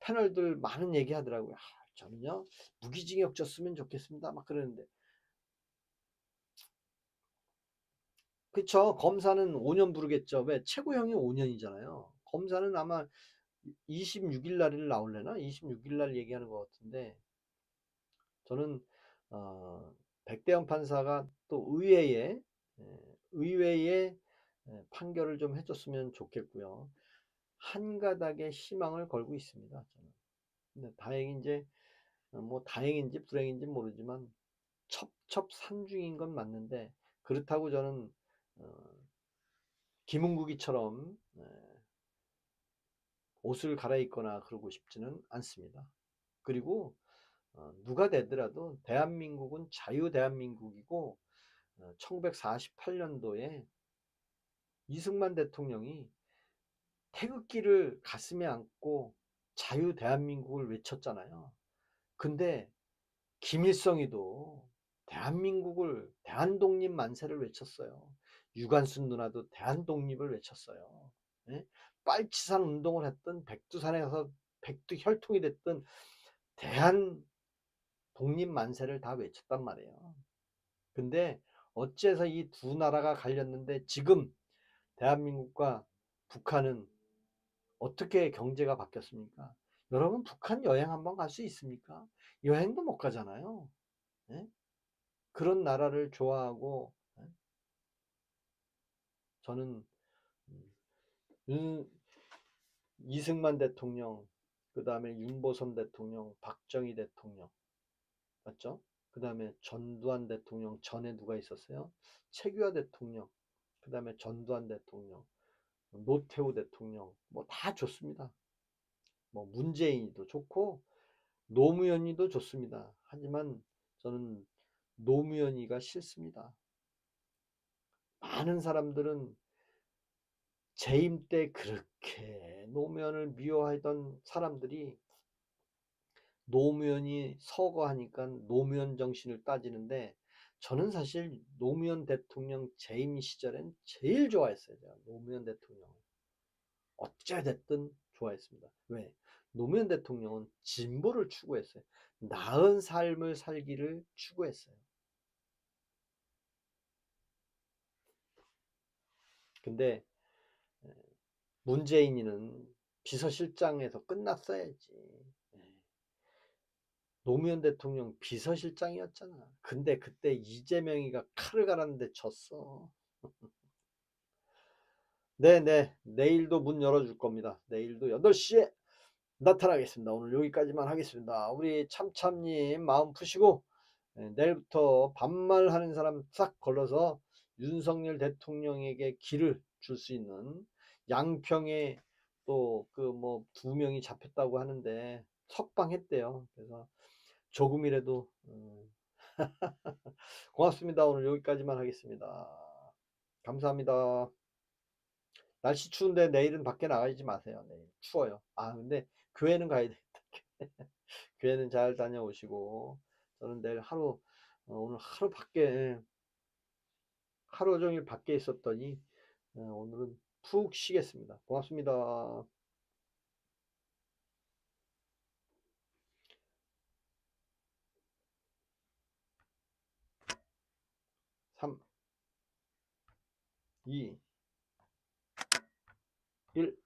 패널들 많은 얘기 하더라고요. 저는요 무기징역 줬으면 좋겠습니다. 막 그러는데 그쵸. 검사는 5년 부르겠죠. 왜? 최고형이 5년이잖아요. 검사는 아마 26일 날일 나올래나? 26일 날 얘기하는 것 같은데 저는 백대현 판사가 또 의회에 판결을 좀 해줬으면 좋겠고요. 한 가닥의 희망을 걸고 있습니다. 저는. 근데 다행히 이제 다행인지 불행인지 모르지만 첩첩산중인 건 맞는데 그렇다고 저는 김은국이처럼 옷을 갈아입거나 그러고 싶지는 않습니다. 그리고 누가 되더라도 대한민국은 자유 대한민국이고 1948년도에 이승만 대통령이 태극기를 가슴에 안고 자유 대한민국을 외쳤잖아요. 근데 김일성이도 대한민국을 대한독립 만세를 외쳤어요. 유관순 누나도 대한독립을 외쳤어요. 예? 빨치산 운동을 했던 백두산에 가서 백두 혈통이 됐던 대한 독립 만세를 다 외쳤단 말이에요. 근데 어째서 이 두 나라가 갈렸는데 지금 대한민국과 북한은 어떻게 경제가 바뀌었습니까? 여러분 북한 여행 한번 갈 수 있습니까? 여행도 못 가잖아요. 예? 그런 나라를 좋아하고 저는 윤, 이승만 대통령, 그 다음에 윤보선 대통령, 박정희 대통령, 맞죠? 그 다음에 전두환 대통령 전에 누가 있었어요? 최규하 대통령, 그 다음에 전두환 대통령, 노태우 대통령, 다 좋습니다. 문재인이도 좋고 노무현이도 좋습니다. 하지만 저는 노무현이가 싫습니다. 많은 사람들은 재임 때 그렇게 노무현을 미워하던 사람들이 노무현이 서거하니까 노무현 정신을 따지는데, 저는 사실 노무현 대통령 재임 시절엔 제일 좋아했어요. 제가 노무현 대통령을 어찌 됐든 좋아했습니다. 왜? 노무현 대통령은 진보를 추구했어요. 나은 삶을 살기를 추구했어요. 근데 문재인이는 비서실장에서 끝났어야지. 노무현 대통령 비서실장이었잖아. 근데 그때 이재명이가 칼을 갈았는데 졌어. 네네. 내일도 문 열어줄 겁니다. 내일도 8시에 나타나겠습니다. 오늘 여기까지만 하겠습니다. 우리 참참님 마음 푸시고, 내일부터 반말하는 사람 싹 걸러서 윤석열 대통령에게 길을 줄 수 있는, 양평에 또 그 뭐 2명이 잡혔다고 하는데 석방했대요. 그래서 조금이라도 고맙습니다. 오늘 여기까지만 하겠습니다. 감사합니다. 날씨 추운데 내일은 밖에 나가지 마세요. 내일 추워요. 근데 교회는 가야 돼. 교회는 잘 다녀오시고, 저는 내일 오늘 하루 밖에, 하루 종일 밖에 있었더니 오늘은 푹 쉬겠습니다. 고맙습니다. 3, 2, 1.